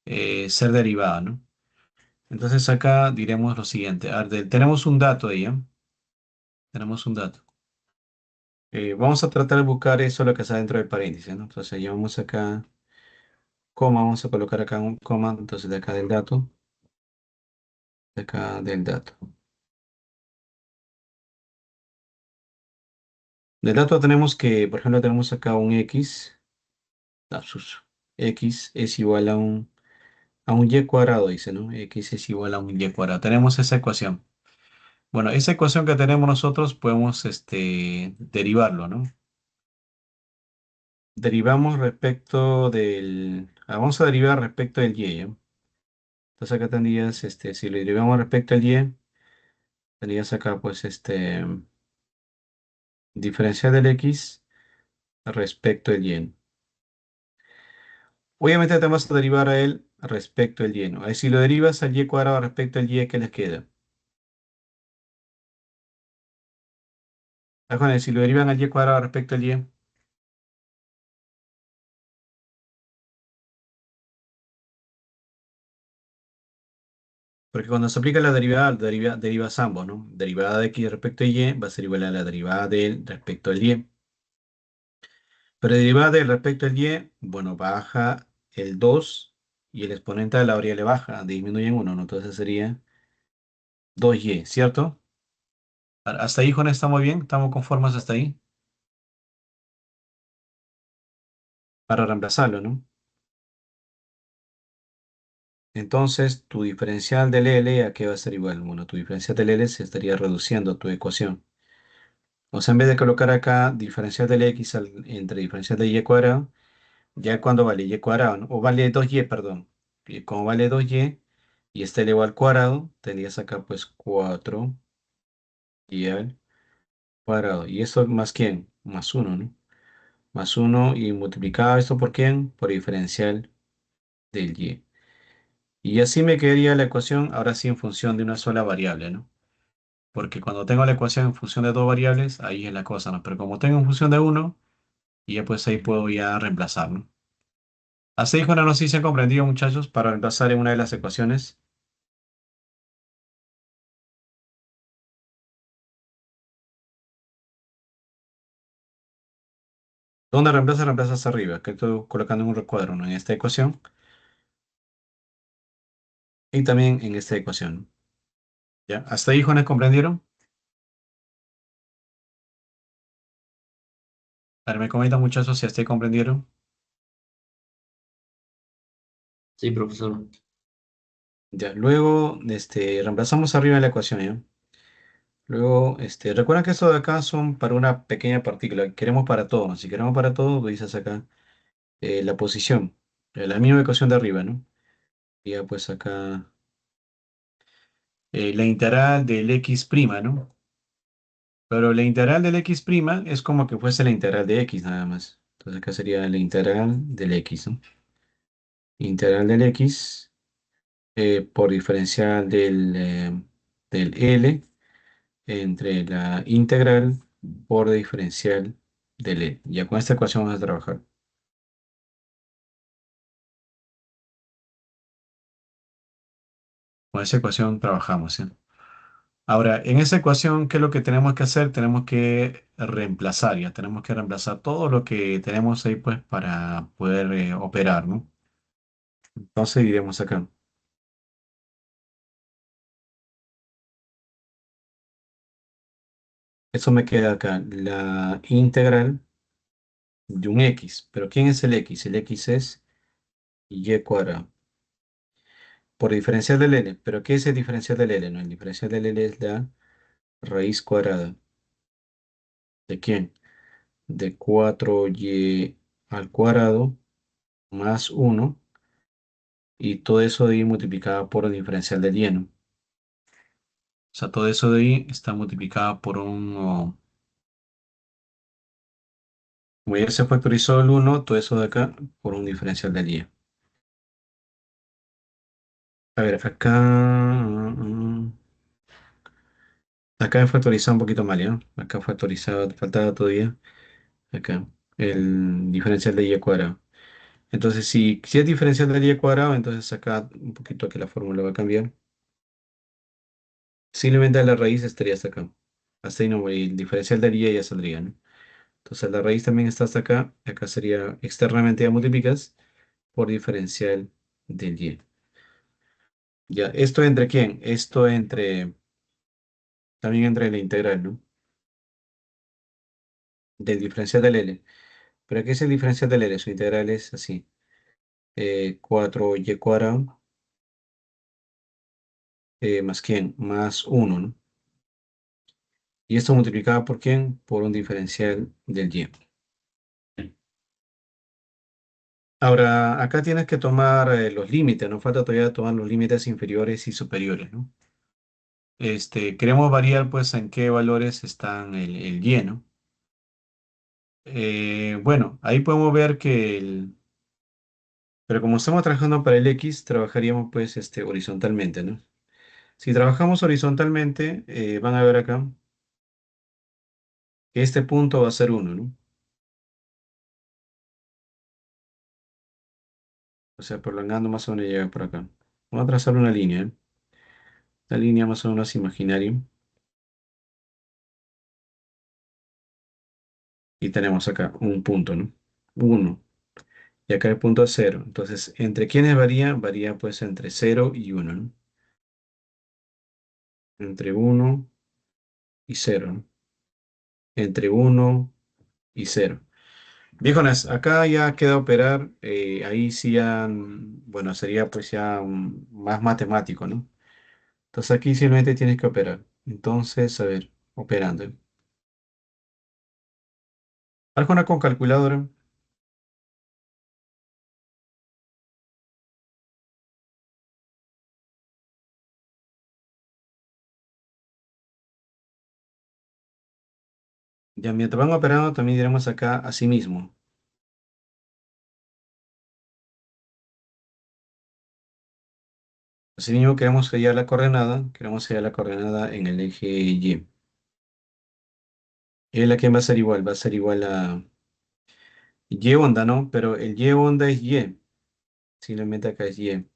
derivada, ¿no? Entonces acá diremos lo siguiente. A ver, tenemos un dato ahí, ¿eh? Tenemos un dato. Vamos a tratar de buscar eso lo que está dentro del paréntesis, ¿no? Entonces llevamos acá coma, vamos a colocar acá un coma, entonces de acá del dato, de acá del dato. Del dato tenemos que, por ejemplo, tenemos acá un x, lapsus, x es igual a un y cuadrado, dice, ¿no? X es igual a un y cuadrado. Tenemos esa ecuación. Bueno, esa ecuación que tenemos nosotros podemos derivarlo, ¿no? Derivamos respecto vamos a derivar respecto del y, ¿ya? Entonces acá tendrías, si lo derivamos respecto al y, tendrías acá, pues, diferencial del x respecto del y. Obviamente te vas a derivar a él respecto al y, ¿no? Ahí si lo derivas al y cuadrado respecto al y, ¿qué les queda? Ah, Juan, si lo derivan al y cuadrado respecto al y, porque cuando se aplica la derivada, derivas ambos, ¿no? Derivada de x respecto a y va a ser igual a la derivada de él respecto al y. Pero derivada del respecto al y, bueno, baja el 2 y el exponente de la variable baja, disminuye en 1, ¿no? Entonces sería 2y, ¿cierto? Hasta ahí, Juan, estamos bien, estamos conformes hasta ahí. Para reemplazarlo, ¿no? Entonces, tu diferencial del L, ¿a qué va a ser igual? Bueno, tu diferencial del L se estaría reduciendo a tu ecuación. O sea, en vez de colocar acá diferencial del X entre diferencial de Y cuadrado, ya cuando vale Y cuadrado, ¿no? O vale 2Y, perdón. Y como vale 2Y y está elevado al cuadrado, tendrías acá pues 4y al cuadrado. ¿Y eso más quién? Más 1, ¿no? Más 1 y multiplicado esto por quién? Por diferencial del Y. Y así me quedaría la ecuación, ahora sí en función de una sola variable, ¿no? Porque cuando tengo la ecuación en función de dos variables, ahí es la cosa, ¿no? Pero como tengo en función de uno, y ya pues ahí puedo ya reemplazar, ¿no? Así dijo, no sé si se han comprendido, muchachos, para reemplazar en una de las ecuaciones. ¿Dónde reemplaza? Reemplazas arriba, que estoy colocando en un recuadro, ¿no? En esta ecuación y también en esta ecuación. ¿Ya? ¿Hasta ahí, jóvenes, comprendieron? A ver, me comentan, muchachos, si hasta ahí comprendieron. Sí, profesor. Ya, luego, reemplazamos arriba en la ecuación, ¿ya? Luego, recuerden que estos de acá son para una pequeña partícula. Queremos para todo, ¿no? Si queremos para todo, pues dices acá la posición. La misma ecuación de arriba, ¿no? Y ya pues acá la integral del x', ¿no? Pero la integral del x' es como que fuese la integral de x nada más. Entonces acá sería la integral del x, ¿no? Integral del x por diferencial del L entre la integral por diferencial del L. Ya con esta ecuación vamos a trabajar. Con esa ecuación trabajamos, ¿sí? Ahora, en esa ecuación, ¿qué es lo que tenemos que hacer? Tenemos que reemplazar, ya tenemos que reemplazar todo lo que tenemos ahí, pues, para poder operar, ¿no? Entonces, iremos acá. Eso me queda acá, la integral de un x. ¿Pero quién es el x? El x es y cuadrado. Por diferencial del L. ¿Pero qué es el diferencial del L? No, el diferencial del L es la raíz cuadrada. ¿De quién? De 4y al cuadrado más uno y todo eso de ahí multiplicado por el diferencial del y, ¿no? O sea, todo eso de ahí está multiplicado por como ya se factorizó el uno, todo eso de acá por un diferencial del y. A ver, acá, acá he factorizado un poquito mal, ¿ya? Acá factorizado, faltaba todavía, acá, el diferencial de y cuadrado. Entonces, si es diferencial del y cuadrado, entonces acá un poquito que la fórmula va a cambiar. Simplemente la raíz estaría hasta acá. Hasta ahí no, y el diferencial del y ya saldría, ¿no? Entonces la raíz también está hasta acá. Acá sería externamente ya multiplicas por diferencial del y. Ya, ¿esto entre quién? Esto entre, también entre la integral, ¿no? Del diferencial del L. ¿Pero qué es el diferencial del L? Su integral es así. 4y cuadrado más quién? Más uno, ¿no? Y esto multiplicado por quién? Por un diferencial del y. Ahora, acá tienes que tomar los límites, nos falta todavía tomar los límites inferiores y superiores, ¿no? Queremos variar pues en qué valores están el y, ¿no? Bueno, ahí podemos ver que pero como estamos trabajando para el x, trabajaríamos pues horizontalmente, ¿no? Si trabajamos horizontalmente, van a ver acá que este punto va a ser uno, ¿no? O sea, prolongando más o menos llega por acá. Vamos a trazar una línea, ¿eh? Una línea más o menos imaginaria. Y tenemos acá un punto, ¿no? Uno. Y acá el punto es cero. Entonces, ¿entre quiénes varía? Varía pues entre cero y uno, ¿no? Entre uno y cero, ¿no? Entre uno y cero. Viejones, acá ya queda operar. Ahí sí ya, bueno, sería pues ya más matemático, ¿no? Entonces aquí simplemente tienes que operar. Entonces, a ver, operando. Alguna con calculadora. Ya mientras van operando, también diremos acá así mismo. Así mismo queremos hallar la coordenada en el eje Y. ¿Y la que va a ser igual? Va a ser igual a Y onda, ¿no? Pero el Y onda es Y. Simplemente acá es Y.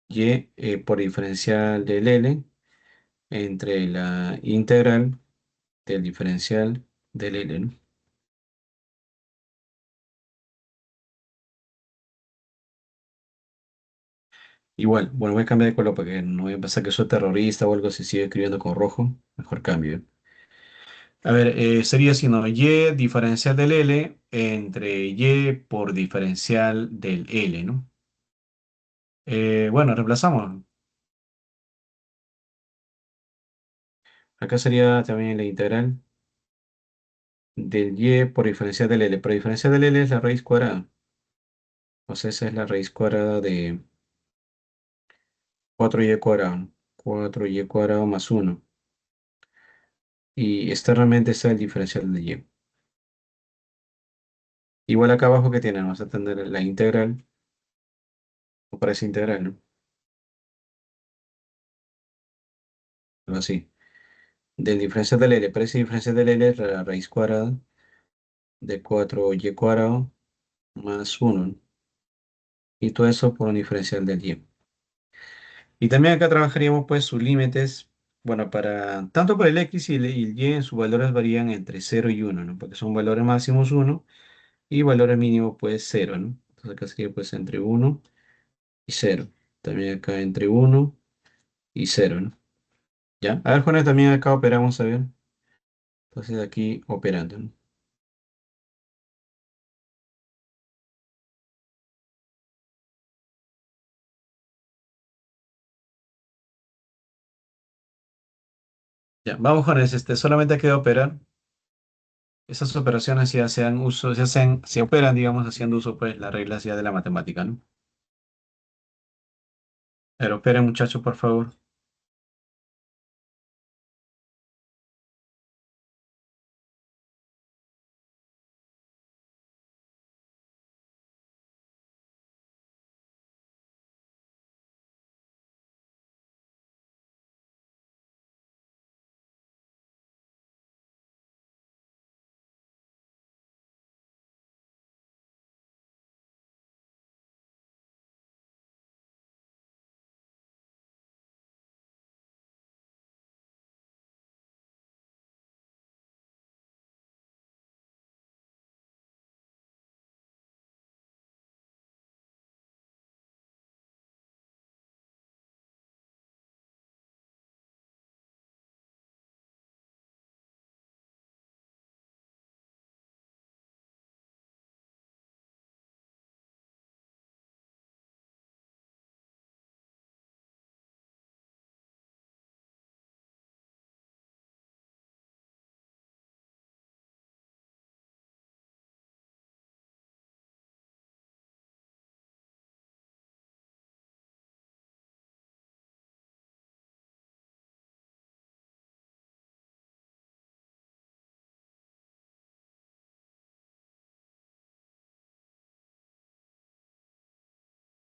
Y por diferencial del L entre la integral del diferencial del L, ¿no? Igual, bueno, voy a cambiar de color porque no voy a pensar que soy terrorista o algo si sigue escribiendo con rojo. Mejor cambio. A ver, sería así, ¿no? Y diferencial del L entre Y por diferencial del L, ¿no? Bueno, reemplazamos. Acá sería también la integral del Y por diferencial del L. Pero diferencial del L es la raíz cuadrada. O sea, esa es la raíz cuadrada de 4y cuadrado, ¿no? 4y cuadrado más uno. Y externamente está el diferencial de Y. Igual acá abajo que tiene, vamos a tener la integral, o para esa integral, ¿no? Algo así. Del diferencial del L. Para ese diferencial del L es la raíz cuadrada de 4y cuadrado más uno, ¿no? Y todo eso por un diferencial del Y. Y también acá trabajaríamos pues sus límites, bueno, para tanto para el X y el Y, sus valores varían entre cero y uno, ¿no? Porque son valores máximos uno y valores mínimos pues cero, ¿no? Entonces acá sería pues entre uno y cero. También acá entre uno y cero, ¿no? ¿Ya? A ver, Juana, también acá operamos, a ver. Entonces aquí operando, ¿no? Ya, vamos, Juanes, solamente queda operar. Esas operaciones ya se dan uso, se operan, digamos, haciendo uso, pues, las reglas ya de la matemática, ¿no? Pero operen, muchachos, por favor.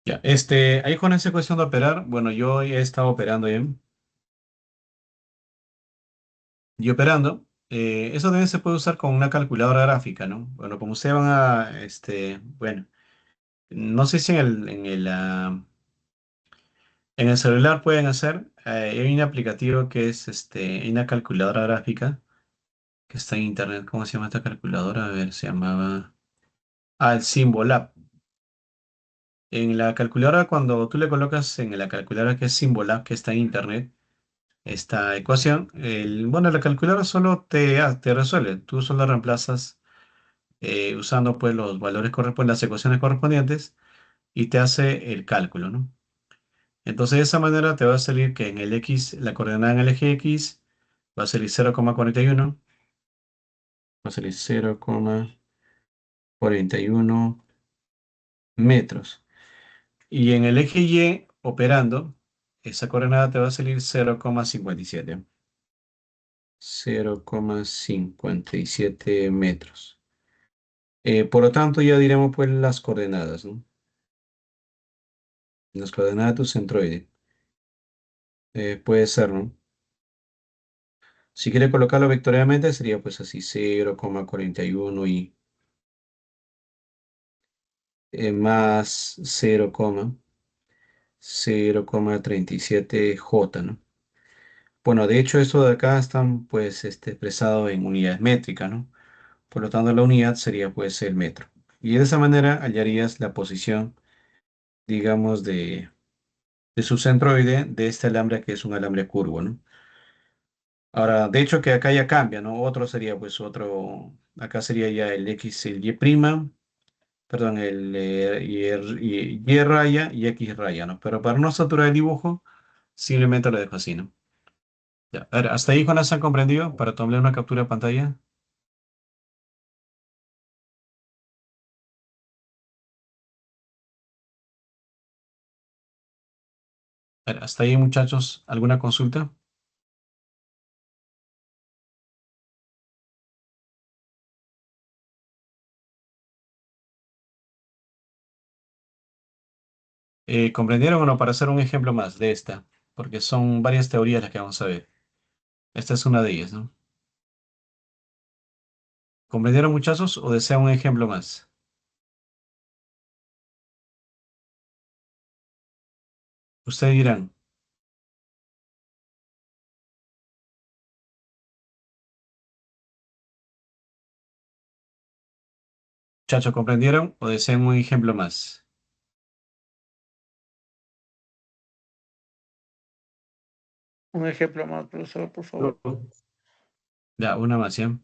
Ya, ahí con esa cuestión de operar, bueno, yo ya he estado operando bien. Y operando, eso también se puede usar con una calculadora gráfica, ¿no? Bueno, como ustedes van a, bueno, no sé si en el celular pueden hacer, hay un aplicativo que es, hay una calculadora gráfica que está en internet. ¿Cómo se llama esta calculadora? A ver, se llamaba, el Symbolab. En la calculadora, cuando tú le colocas en la calculadora que es Symbolab, que está en internet, esta ecuación, bueno, la calculadora solo te resuelve, tú solo reemplazas usando pues los valores correspondientes, las ecuaciones correspondientes y te hace el cálculo, ¿no? Entonces de esa manera te va a salir que en el X, la coordenada en el eje X va a salir 0,41, va a salir 0,41 metros. Y en el eje Y operando, esa coordenada te va a salir 0,57, 0,57 metros. Por lo tanto, ya diremos pues las coordenadas, ¿no? Las coordenadas de tu centroide. Puede ser, ¿no? Si quiere colocarlo vectorialmente sería pues así 0,41 y más 0,37 J, ¿no? Bueno, de hecho esto de acá están pues expresado en unidades métricas, ¿no? Por lo tanto la unidad sería pues el metro. Y de esa manera hallarías la posición, digamos, de su centroide de este alambre que es un alambre curvo, ¿no? Ahora, de hecho que acá ya cambia, ¿no? Otro sería pues otro, acá sería ya el X, el Y prima, perdón, Y raya y X raya, ¿no? Pero para no saturar el dibujo, simplemente lo dejo así, ¿no? Ya, a ver, hasta ahí, Jonas, ¿han comprendido? Para tomar una captura de pantalla. A ver, hasta ahí, muchachos, ¿alguna consulta? ¿Comprendieron o no? Para hacer un ejemplo más de esta, porque son varias teorías las que vamos a ver. Esta es una de ellas, ¿no? ¿Comprendieron, muchachos, o desean un ejemplo más? Ustedes dirán, muchachos, ¿comprendieron o desean un ejemplo más? Un ejemplo más, profesor, por favor. Ya, una más, ¿ya?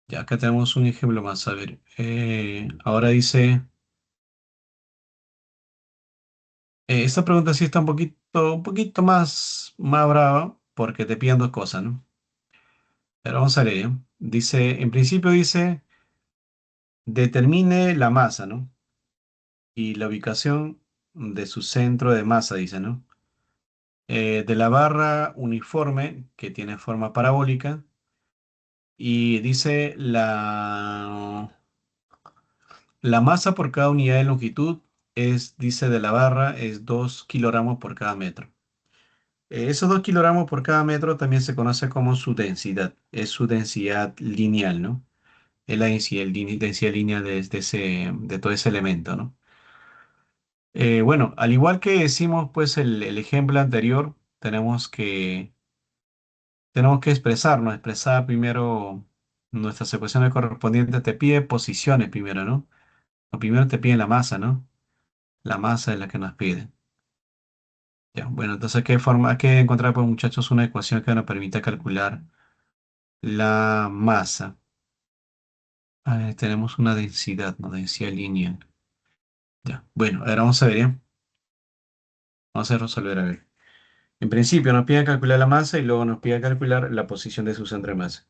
Ya, acá tenemos un ejemplo más. A ver, ahora dice, Esta pregunta sí está un poquito más brava porque te piden dos cosas, ¿no? Pero vamos a leer, ¿eh? Dice, en principio dice, determine la masa, ¿no? Y la ubicación de su centro de masa, dice, ¿no? De la barra uniforme, que tiene forma parabólica, y dice la masa por cada unidad de longitud dice de la barra, es 2 kilogramos por cada metro. Esos 2 kilogramos por cada metro también se conoce como su densidad, es su densidad lineal, ¿no? Es la densidad lineal de todo ese elemento, ¿no? Bueno, al igual que decimos pues el ejemplo anterior, tenemos que expresarnos, expresar primero nuestras ecuaciones correspondientes. Te pide posiciones primero, ¿no? O primero te piden la masa, ¿no? La masa es la que nos pide. Ya, bueno, entonces, hay que encontrar, pues, muchachos, una ecuación que nos permita calcular la masa. A ver, tenemos una densidad, ¿no? Densidad lineal. Ya, bueno, ahora vamos a ver, ¿ya? Vamos a resolver, a ver. En principio nos pide calcular la masa y luego nos pide calcular la posición de su centro de masa.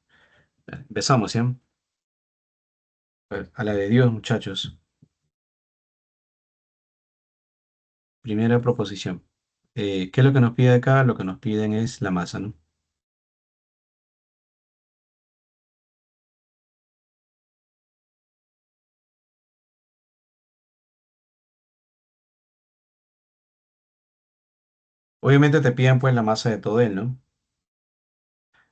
Empezamos, ¿ya? A la de Dios, muchachos. Primera proposición. ¿Qué es lo que nos pide acá? Lo que nos piden es la masa, ¿no? Obviamente te piden pues la masa de todo él, ¿no?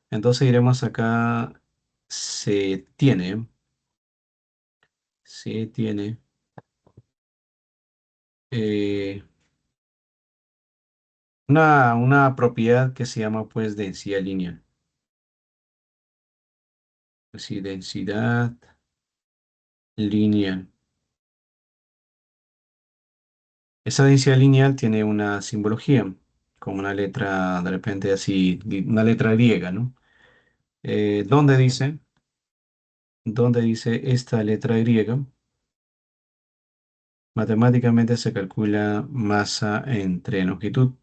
Entonces iremos acá, se tiene, se tiene eh, una propiedad que se llama pues densidad lineal. Así, densidad lineal. Esa densidad lineal tiene una simbología, como una letra, de repente así, una letra griega, ¿no? ¿Dónde dice? ¿Dónde dice esta letra griega? Matemáticamente se calcula masa entre longitud.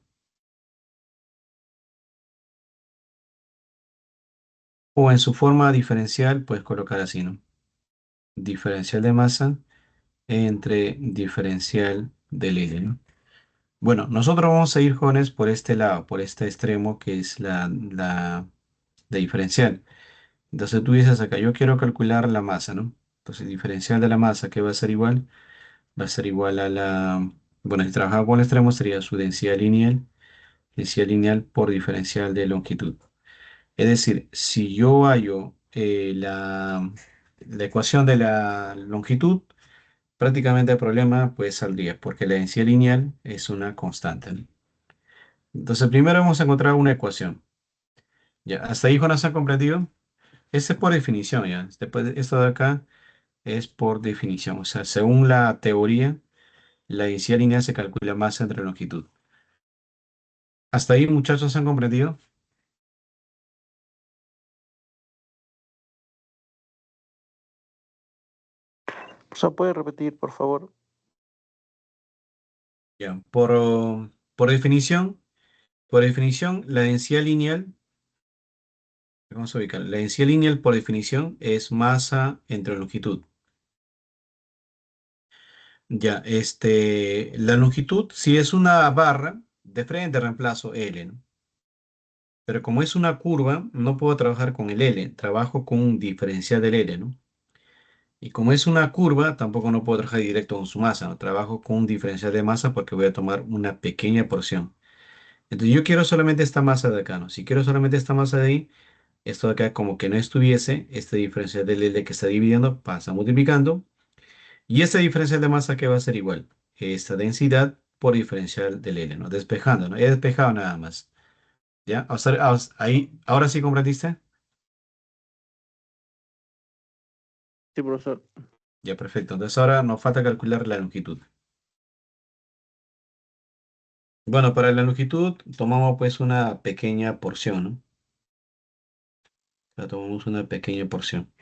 O en su forma diferencial, puedes colocar así, ¿no? Diferencial de masa entre diferencial del L, ¿no? Bueno, nosotros vamos a ir, jóvenes, por este lado, por este extremo que es la diferencial. Entonces tú dices acá, yo quiero calcular la masa, ¿no? Entonces, diferencial de la masa, ¿qué va a ser igual? Va a ser igual a bueno, si trabajaba con el extremo sería su densidad lineal por diferencial de longitud. Es decir, si yo hallo la ecuación de la longitud, prácticamente el problema pues saldría, porque la densidad lineal es una constante, ¿no? Entonces, primero vamos a encontrar una ecuación. Ya, hasta ahí, Jonas, ¿ha comprendido? Este es por definición, ya. Esto de acá es por definición. O sea, según la teoría, la densidad lineal se calcula masa entre longitud. Hasta ahí, muchachos, ¿han comprendido? O sea, puede repetir, por favor. Ya. Por definición, la densidad lineal, vamos a ubicar, la densidad lineal por definición es masa entre longitud. Ya, la longitud, si es una barra, de frente reemplazo L, ¿no? Pero como es una curva, no puedo trabajar con el L, trabajo con un diferencial del L, ¿no? Y como es una curva, tampoco no puedo trabajar directo con su masa, ¿no? Trabajo con un diferencial de masa porque voy a tomar una pequeña porción. Entonces yo quiero solamente esta masa de acá, ¿no? Si quiero solamente esta masa de ahí, esto de acá como que no estuviese, este diferencial del L que está dividiendo pasa multiplicando. Y esta diferencial de masa que va a ser igual, esta densidad por diferencial del L, ¿no? Despejando, ¿no? He despejado nada más. ¿Ya? Ahí, ahora sí comprendiste. Sí, profesor. Ya, perfecto. Entonces ahora nos falta calcular la longitud. Bueno, para la longitud tomamos pues una pequeña porción, ¿no? O sea, tomamos una pequeña porción.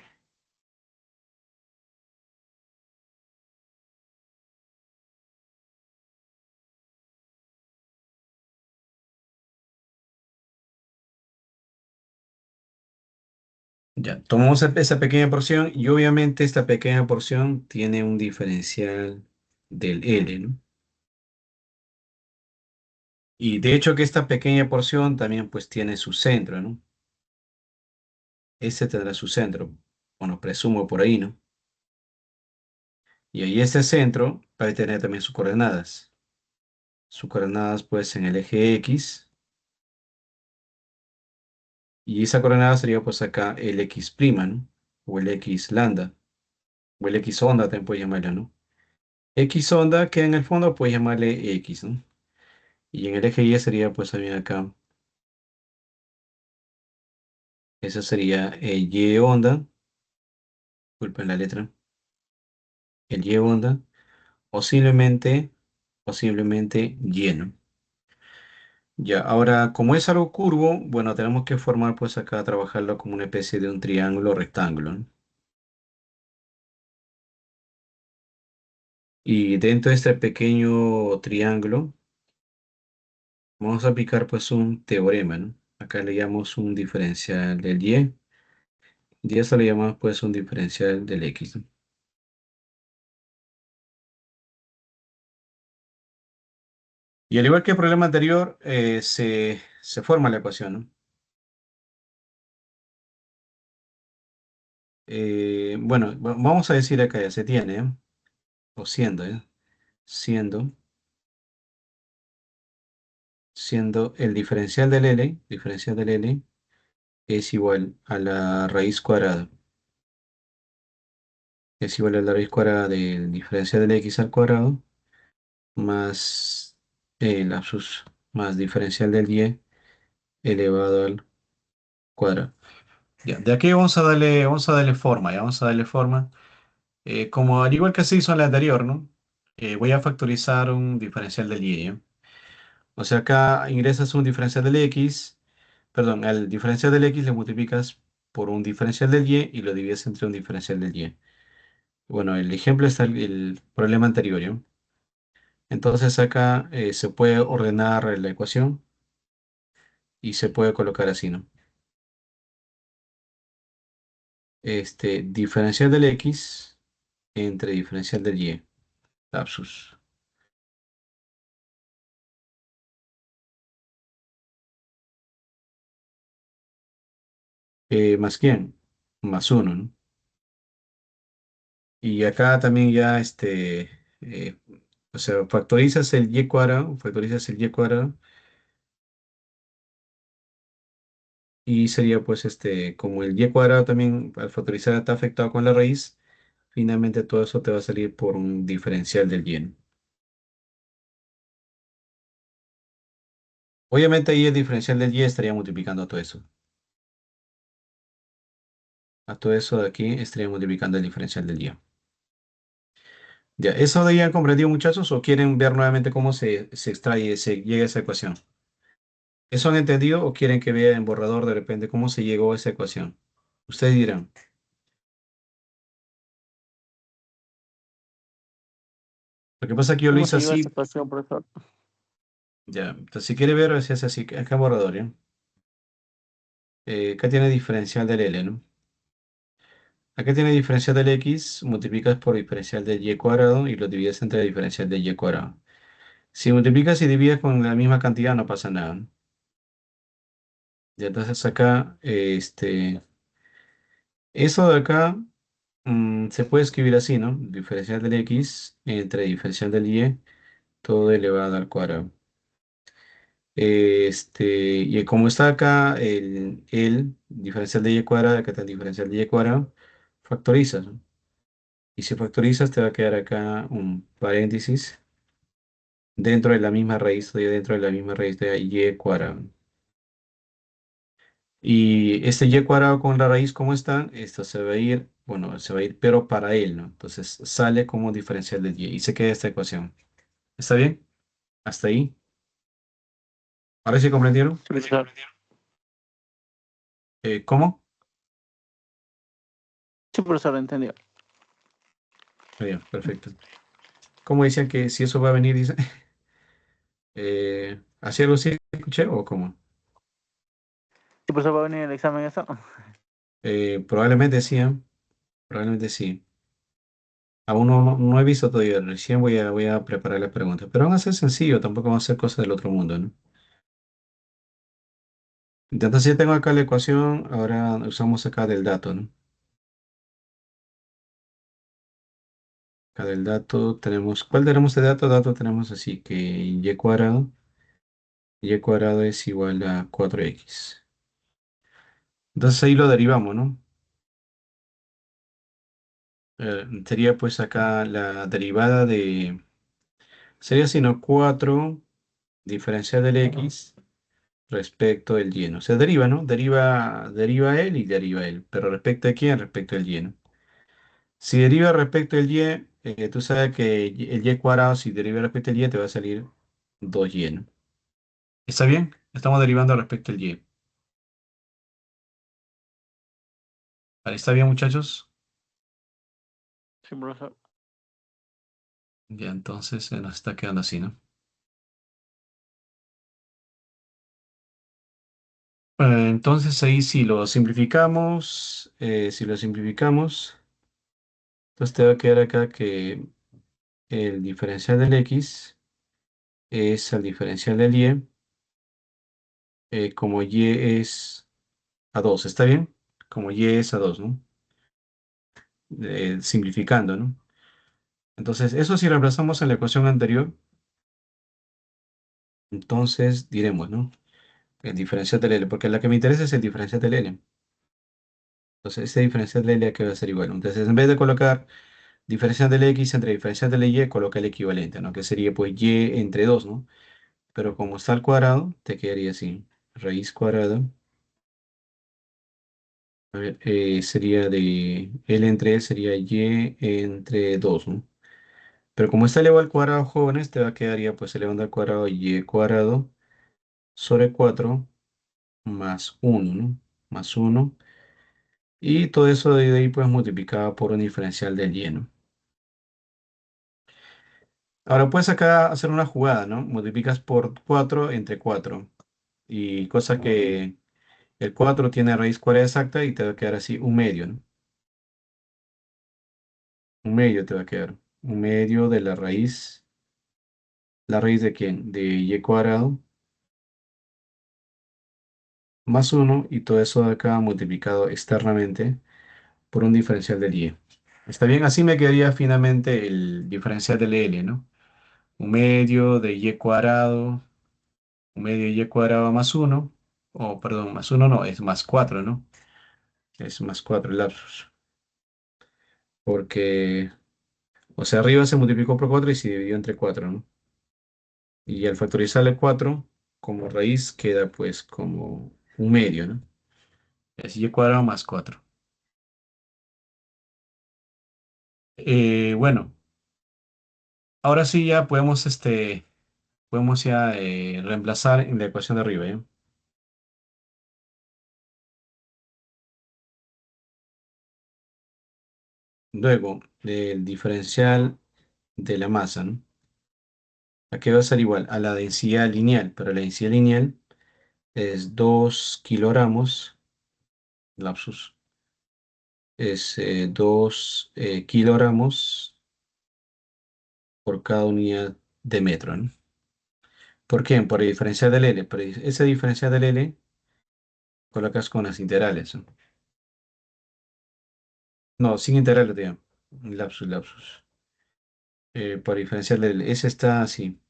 Ya, tomamos esa pequeña porción y obviamente esta pequeña porción tiene un diferencial del L, ¿no? Y de hecho que esta pequeña porción también pues tiene su centro, ¿no? Este tendrá su centro. Bueno, presumo por ahí, ¿no? Y ahí este centro va a tener también sus coordenadas. Sus coordenadas pues en el eje X. Y esa coordenada sería pues acá el X prima, ¿no? O el X lambda. O el X onda también puedes llamarlo, ¿no? X onda que en el fondo puedes llamarle X, ¿no? Y en el eje Y sería pues también acá. Esa sería Y onda. Disculpen la letra. El Y onda. Posiblemente, posiblemente Y, ¿no? Ya, ahora, como es algo curvo, bueno, tenemos que formar pues acá, trabajarlo como una especie de un triángulo rectángulo, ¿no? Y dentro de este pequeño triángulo, vamos a aplicar pues un teorema, ¿no? Acá le llamamos un diferencial del y a eso le llamamos pues un diferencial del X, ¿no? Y al igual que el problema anterior, se forma la ecuación, ¿no? Bueno, vamos a decir acá ya se tiene, ¿eh? O siendo, ¿eh? Siendo, siendo el diferencial del L es igual a la raíz cuadrada. Es igual a la raíz cuadrada del diferencial del X al cuadrado más lapsus más diferencial del Y elevado al cuadrado. Ya, de aquí vamos a darle forma, ya vamos a darle forma. Como al igual que se hizo en la anterior, ¿no? Voy a factorizar un diferencial del Y, ¿ya? O sea, acá ingresas un diferencial del X, perdón, al diferencial del X le multiplicas por un diferencial del Y lo divides entre un diferencial del Y. Bueno, el ejemplo está el problema anterior, ¿ya? Entonces acá se puede ordenar la ecuación y se puede colocar así, ¿no? Este diferencial del X entre diferencial del Y. Lapsus. ¿Más quién? Más uno, ¿no? Y acá también ya, eh, o sea, factorizas el y cuadrado, y sería pues como el y cuadrado también al factorizar está afectado con la raíz, finalmente todo eso te va a salir por un diferencial del y, ¿no? Obviamente ahí el diferencial del y estaría multiplicando todo eso. A todo eso de aquí estaría multiplicando el diferencial del y. Ya, ¿eso de ahí han comprendido, muchachos, o quieren ver nuevamente cómo se extrae, se llega a esa ecuación? ¿Eso han entendido o quieren que vea en borrador de repente cómo se llegó a esa ecuación? Ustedes dirán. Lo que pasa es que yo lo ¿Cómo hice se lleva esta así, ecuación, profesor? ya. Entonces, si quiere ver, se hace así, acá en borrador, ¿ya? Acá tiene diferencial del L, ¿no? Acá tiene diferencial del X, multiplicas por diferencial del Y cuadrado y lo divides entre diferencial del Y cuadrado. Si multiplicas y divides con la misma cantidad, no pasa nada, ¿no? Ya entonces acá, eso de acá se puede escribir así, ¿no? Diferencial del X entre diferencial del Y, todo elevado al cuadrado. Y como está acá el diferencial de y cuadrado, acá está el diferencial de y cuadrado, factorizas, ¿no? Y si factorizas te va a quedar acá un paréntesis dentro de la misma raíz, todavía dentro de la misma raíz de y cuadrado. Y este y cuadrado con la raíz como está, esto se va a ir, bueno, se va a ir, pero para él, ¿no? Entonces sale como diferencial de y se queda esta ecuación. ¿Está bien? Hasta ahí. ¿Ahora sí comprendieron? Sí, profesor. ¿Cómo? Sí, profesor, entendió. Bien, perfecto. ¿Cómo decían que si eso va a venir, dice? ¿Así algo sí escuché o cómo? Sí, profesor, va a venir el examen eso. Probablemente sí, ¿eh? Probablemente sí. Aún no he visto todavía, recién voy a preparar las preguntas. Pero van a ser sencillo, tampoco van a ser cosas del otro mundo, ¿no? Entonces ya tengo acá la ecuación, ahora usamos acá del dato, ¿no? Acá del dato tenemos, ¿cuál tenemos de dato? Dato tenemos así que y cuadrado es igual a 4x. Entonces ahí lo derivamos, ¿no? Sería pues acá la derivada sería sino 4 diferencial del x respecto del y, ¿no? O sea, deriva, ¿no? Deriva él y deriva él. Pero respecto a quién, respecto al y, ¿no? Si deriva respecto al y, tú sabes que el y cuadrado, si deriva respecto al y, te va a salir 2y, ¿no? ¿Está bien? Estamos derivando respecto al y. Vale, ¿está bien, muchachos? Sí, profesor. Ya, entonces se nos está quedando así, ¿no? Entonces ahí si lo simplificamos, entonces te va a quedar acá que el diferencial del x es el diferencial del y, como y es a 2, ¿está bien? Como y es a 2, ¿no? Simplificando, ¿no? Entonces, eso si reemplazamos en la ecuación anterior, entonces diremos, ¿no? El diferencial del L, porque la que me interesa es el diferencial del L. Entonces, ese diferencial del L que va a ser igual. Entonces, en vez de colocar diferencial del X entre diferencial del Y, coloca el equivalente, ¿no? Que sería pues Y entre 2, ¿no? Pero como está al cuadrado, te quedaría así. Raíz cuadrada. A ver, sería de L entre E sería Y entre 2, ¿no? Pero como está elevado al cuadrado, jóvenes, te va a quedaría pues elevando al cuadrado Y cuadrado sobre 4 más 1, ¿no? Más 1. Y todo eso de ahí pues multiplicado por un diferencial del Y, ¿no? Ahora puedes acá hacer una jugada, ¿no? Multiplicas por 4 entre 4. Y cosa que el 4 tiene raíz cuadrada exacta y te va a quedar así un medio, ¿no? Un medio te va a quedar. Un medio de la raíz. ¿La raíz de quién? De y cuadrado más 1 y todo eso de acá multiplicado externamente por un diferencial del y. ¿Está bien? Así me quedaría finalmente el diferencial del L, ¿no? Un medio de y cuadrado, un medio de y cuadrado más 1, o perdón, más 1 no, es más 4, ¿no? Es más 4 el lapsus. Porque, o sea, arriba se multiplicó por 4 y se dividió entre 4, ¿no? Y al factorizarle 4 como raíz queda pues como un medio, ¿no? Es y cuadrado más 4. Bueno, ahora sí ya podemos ya reemplazar en la ecuación de arriba, ¿ya? Luego, el diferencial de la masa, ¿no? Aquí va a ser igual a la densidad lineal, pero la densidad lineal es 2 kilogramos, lapsus, es 2 kilogramos por cada unidad de metro, ¿no? ¿Por qué? Por el diferencial del L. Por ese diferencial del L colocas con las integrales, ¿no? No, sin integrales, digamos. Lapsus. Por diferencial del L. Ese está así,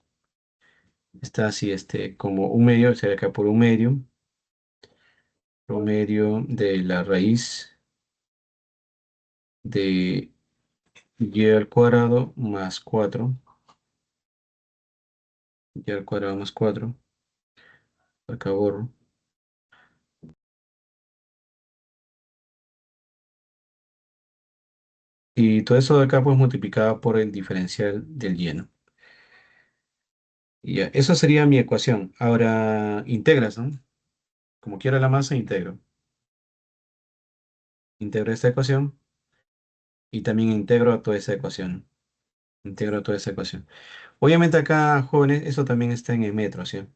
como un medio, se ve acá por un medio de la raíz de y al cuadrado más 4, y al cuadrado más 4, acá borro. Y todo eso de acá pues multiplicado por el diferencial del lleno. Y ya, eso sería mi ecuación. Ahora integras, ¿no? Como quiero la masa, integro. Integro esta ecuación y también integro toda esa ecuación. Integro toda esa ecuación. Obviamente acá, jóvenes, eso también está en el metro, ¿sí?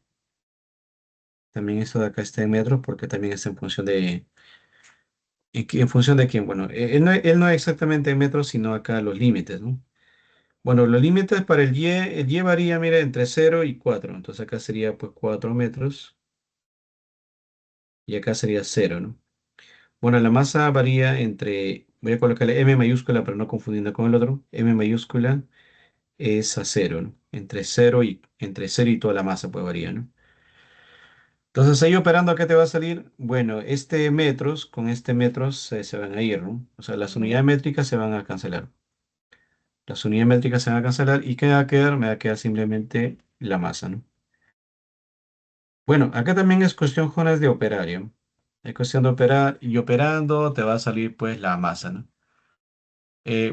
También esto de acá está en metros porque también está en función ¿En función de quién? Bueno, él no es exactamente en metros, sino acá los límites, ¿no? Bueno, los límites para el Y varía, mira, entre 0 y 4. Entonces acá sería pues 4 metros y acá sería 0, ¿no? Bueno, la masa varía entre, voy a colocarle M mayúscula para no confundirla con el otro. M mayúscula es a 0, ¿no? Entre cero y toda la masa pues varía, ¿no? Entonces ahí operando, ¿qué te va a salir? Bueno, este metros con este metros se van a ir, ¿no? O sea, las unidades métricas se van a cancelar. Las unidades métricas se van a cancelar y ¿qué va a quedar? Me va a quedar simplemente la masa, ¿no? Bueno, acá también es cuestión, Jonas, de operar, ¿ya? Es cuestión de operar y operando te va a salir pues la masa, ¿no?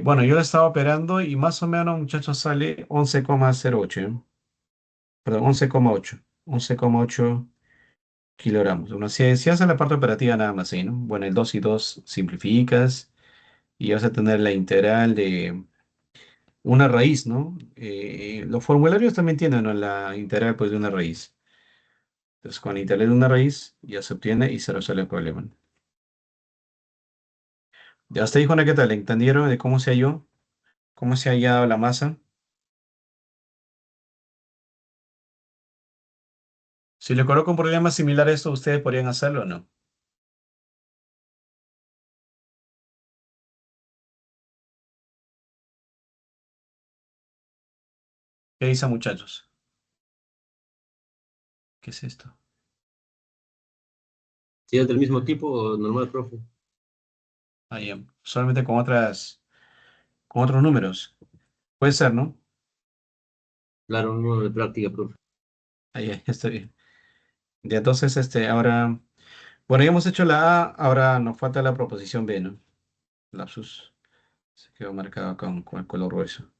Bueno, yo la estaba operando y más o menos, muchachos, sale 11,08, ¿no? Perdón, 11,8 kilogramos. Bueno, si haces la parte operativa nada más, ¿sí, no? Bueno, el 2 y 2 simplificas y vas a tener la integral de una raíz, ¿no? Los formularios también tienen, ¿no? La integral pues de una raíz. Entonces, con la integral de una raíz ya se obtiene y se resuelve el problema. Ya hasta ahí, Juana, ¿qué tal? ¿Entendieron de cómo se halló? ¿Cómo se ha hallado la masa? Si le coloco un problema similar a esto, ¿ustedes podrían hacerlo o no? ¿Qué dicen, muchachos? ¿Qué es esto? Si es del mismo tipo, normal, profe. Ahí, solamente con otros números. Puede ser, ¿no? Claro, no de práctica, profe. Ahí, está bien. Ya, entonces, ahora, bueno, ya hemos hecho la A, ahora nos falta la proposición B, ¿no? Lapsus, se quedó marcado con el color grueso.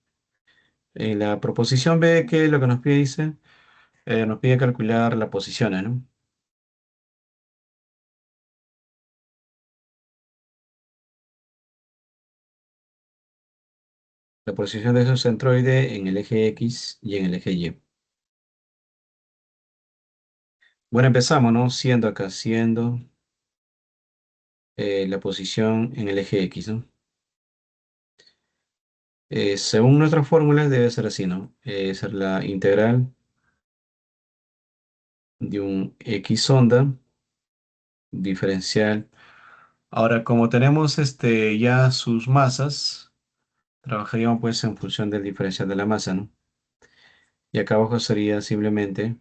En la proposición B, ¿qué es lo que nos pide? Dice, nos pide calcular las posiciones, ¿no? La posición de esos centroides en el eje X y en el eje Y. Bueno, empezamos, ¿no? Siendo la posición en el eje X, ¿no? Según nuestras fórmulas debe ser así, ¿no? Ser la integral de un X onda diferencial. Ahora, como tenemos ya sus masas, trabajaríamos pues en función del diferencial de la masa, ¿no? Y acá abajo sería simplemente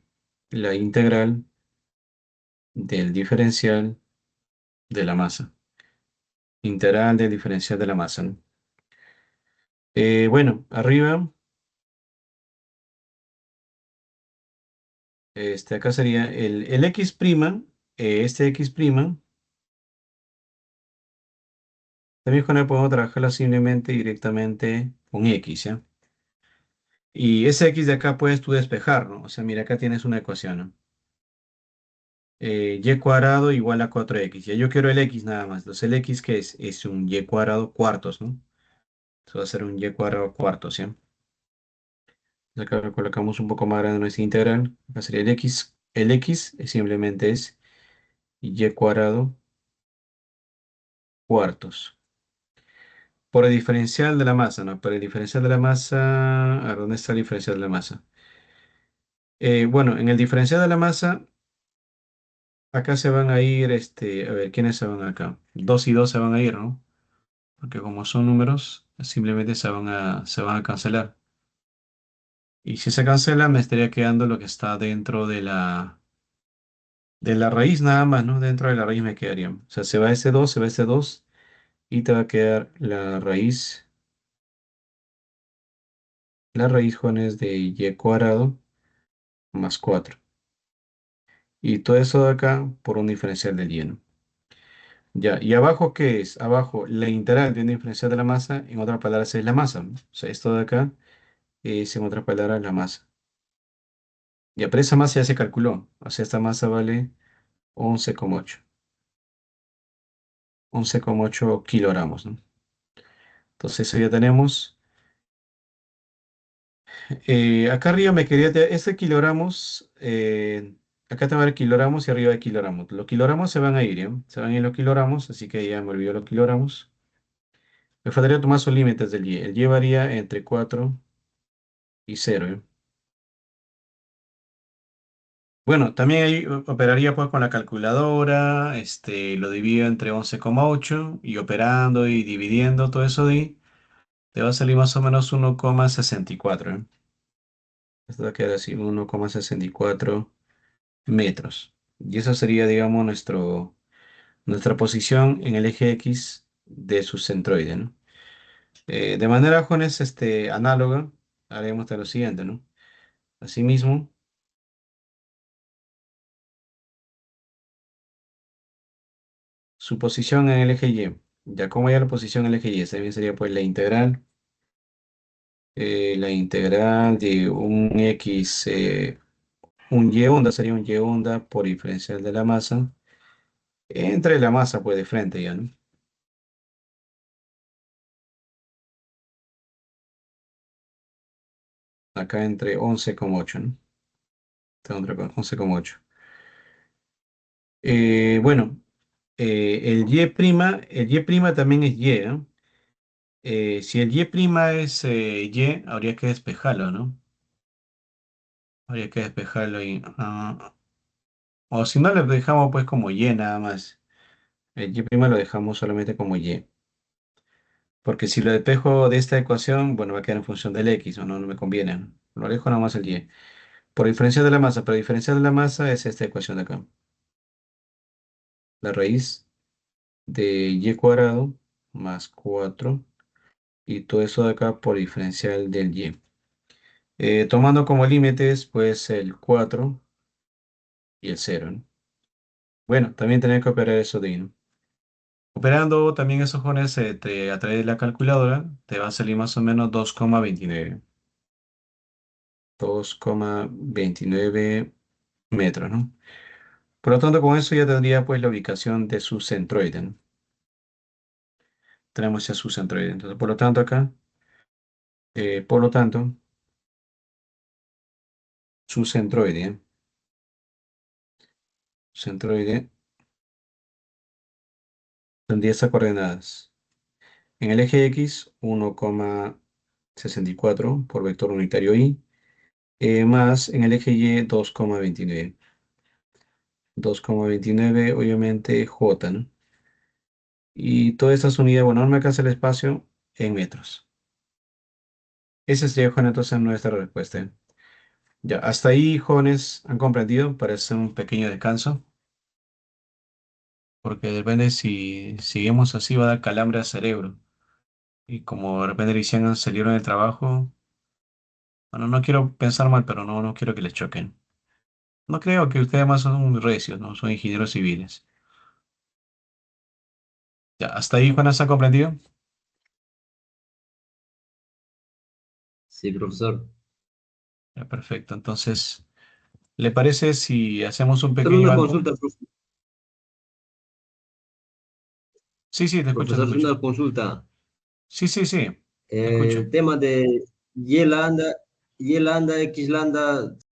la integral del diferencial de la masa. Integral del diferencial de la masa, ¿no? Bueno, arriba, acá sería el X', este X', también con él podemos trabajarlo simplemente directamente con X, ¿ya? Y ese X de acá puedes tú despejar, ¿no? O sea, mira, acá tienes una ecuación, ¿no? Y cuadrado igual a 4X. Ya yo quiero el X nada más. Entonces el X que es un Y cuadrado cuartos, ¿no? Eso va a ser un Y cuadrado cuartos, ¿ya? Acá le colocamos un poco más grande nuestra integral. Acá sería el X. El X simplemente es Y cuadrado cuartos. Por el diferencial de la masa, ¿no? Por el diferencial de la masa. A ver, ¿dónde está el diferencial de la masa? Bueno, en el diferencial de la masa, acá se van a ir, a ver, ¿quiénes se van acá? 2 y 2 se van a ir, ¿no? Porque como son números, simplemente se van a cancelar. Y si se cancela, me estaría quedando lo que está dentro de la raíz nada más, ¿no? Dentro de la raíz me quedaría. O sea, se va ese 2, se va ese 2 y te va a quedar la raíz, Juanes, de y cuadrado más 4. Y todo eso de acá por un diferencial del y, ¿no? Ya, ¿y abajo qué es? Abajo, la integral de un diferencial de la masa, en otras palabras, es la masa, ¿no? O sea, esto de acá es, en otras palabras, la masa. Ya, pero esa masa ya se calculó. O sea, esta masa vale 11,8. 11,8 kilogramos, ¿no? Entonces, eso ya tenemos. Acá arriba me quería. Este kilogramos, acá te va a ver kilogramos y arriba de kilogramos. Los kilogramos se van a ir, ¿ya? Se van a ir los kilogramos, así que ya me olvidó los kilogramos. Me faltaría tomar sus límites del Y. El Y varía entre 4 y 0, ¿ya? Bueno, también ahí operaría pues con la calculadora, lo divido entre 11,8 y operando y dividiendo todo eso de ahí, te va a salir más o menos 1,64, ¿eh? Esto va a quedar así, 1,64 metros. Y eso sería, digamos, nuestra posición en el eje X de su centroide, ¿no? De manera, jóvenes, análoga, haremos de lo siguiente, ¿no? Asimismo, su posición en el eje Y. Ya como ya la posición en el eje Y, también sería pues la integral de un X, un Y onda, sería un Y onda por diferencial de la masa, entre la masa pues de frente ya, ¿no? Acá entre 11,8, ¿no? Está entre 11,8. Bueno, el Y' también es Y, ¿no? Si el Y' es Y, habría que despejarlo, ¿no? Habría que despejarlo y... o si no, le dejamos pues como Y nada más. El Y' lo dejamos solamente como Y. Porque si lo despejo de esta ecuación, bueno, va a quedar en función del X, o no, no me conviene, ¿no? Lo dejo nada más el Y. Por diferencia de la masa, pero diferencia de la masa es esta ecuación de acá. La raíz de Y cuadrado más 4 y todo eso de acá por diferencial del Y. Tomando como límites, pues el 4 y el 0, ¿no? Bueno, también tenés que operar eso de ahí, ¿no? Operando también esos jones a través de la calculadora, te va a salir más o menos 2,29. 2,29 metros, ¿no? Por lo tanto, con eso ya tendría pues la ubicación de su centroide, ¿no? Tenemos ya su centroide. Entonces, por lo tanto, acá, por lo tanto, su centroide, ¿eh? Centroide tendría estas coordenadas. En el eje X, 1,64 por vector unitario Y, más en el eje Y, 2,29. 2,29, obviamente, J, ¿no? Y todas estas unidades, bueno, no me alcanza el espacio en metros. Ese sería, Juan, entonces nuestra respuesta, ¿eh? Ya, hasta ahí, jóvenes, han comprendido. Parece un pequeño descanso, porque depende si seguimos así, va a dar calambre al cerebro. Y como de repente recién salieron del trabajo, bueno, no quiero pensar mal, pero no quiero que les choquen. No creo que ustedes más son muy recios, ¿no? Son ingenieros civiles. Ya, hasta ahí, Juan, ¿se ha comprendido? Sí, profesor. Ya, perfecto. Entonces, ¿le parece si hacemos un Solo pequeño una alto? consulta, Sí, sí, te escucho, te profesor, escucho. una consulta. Sí, sí, sí, te escucho. El tema de Y lambda, X lambda,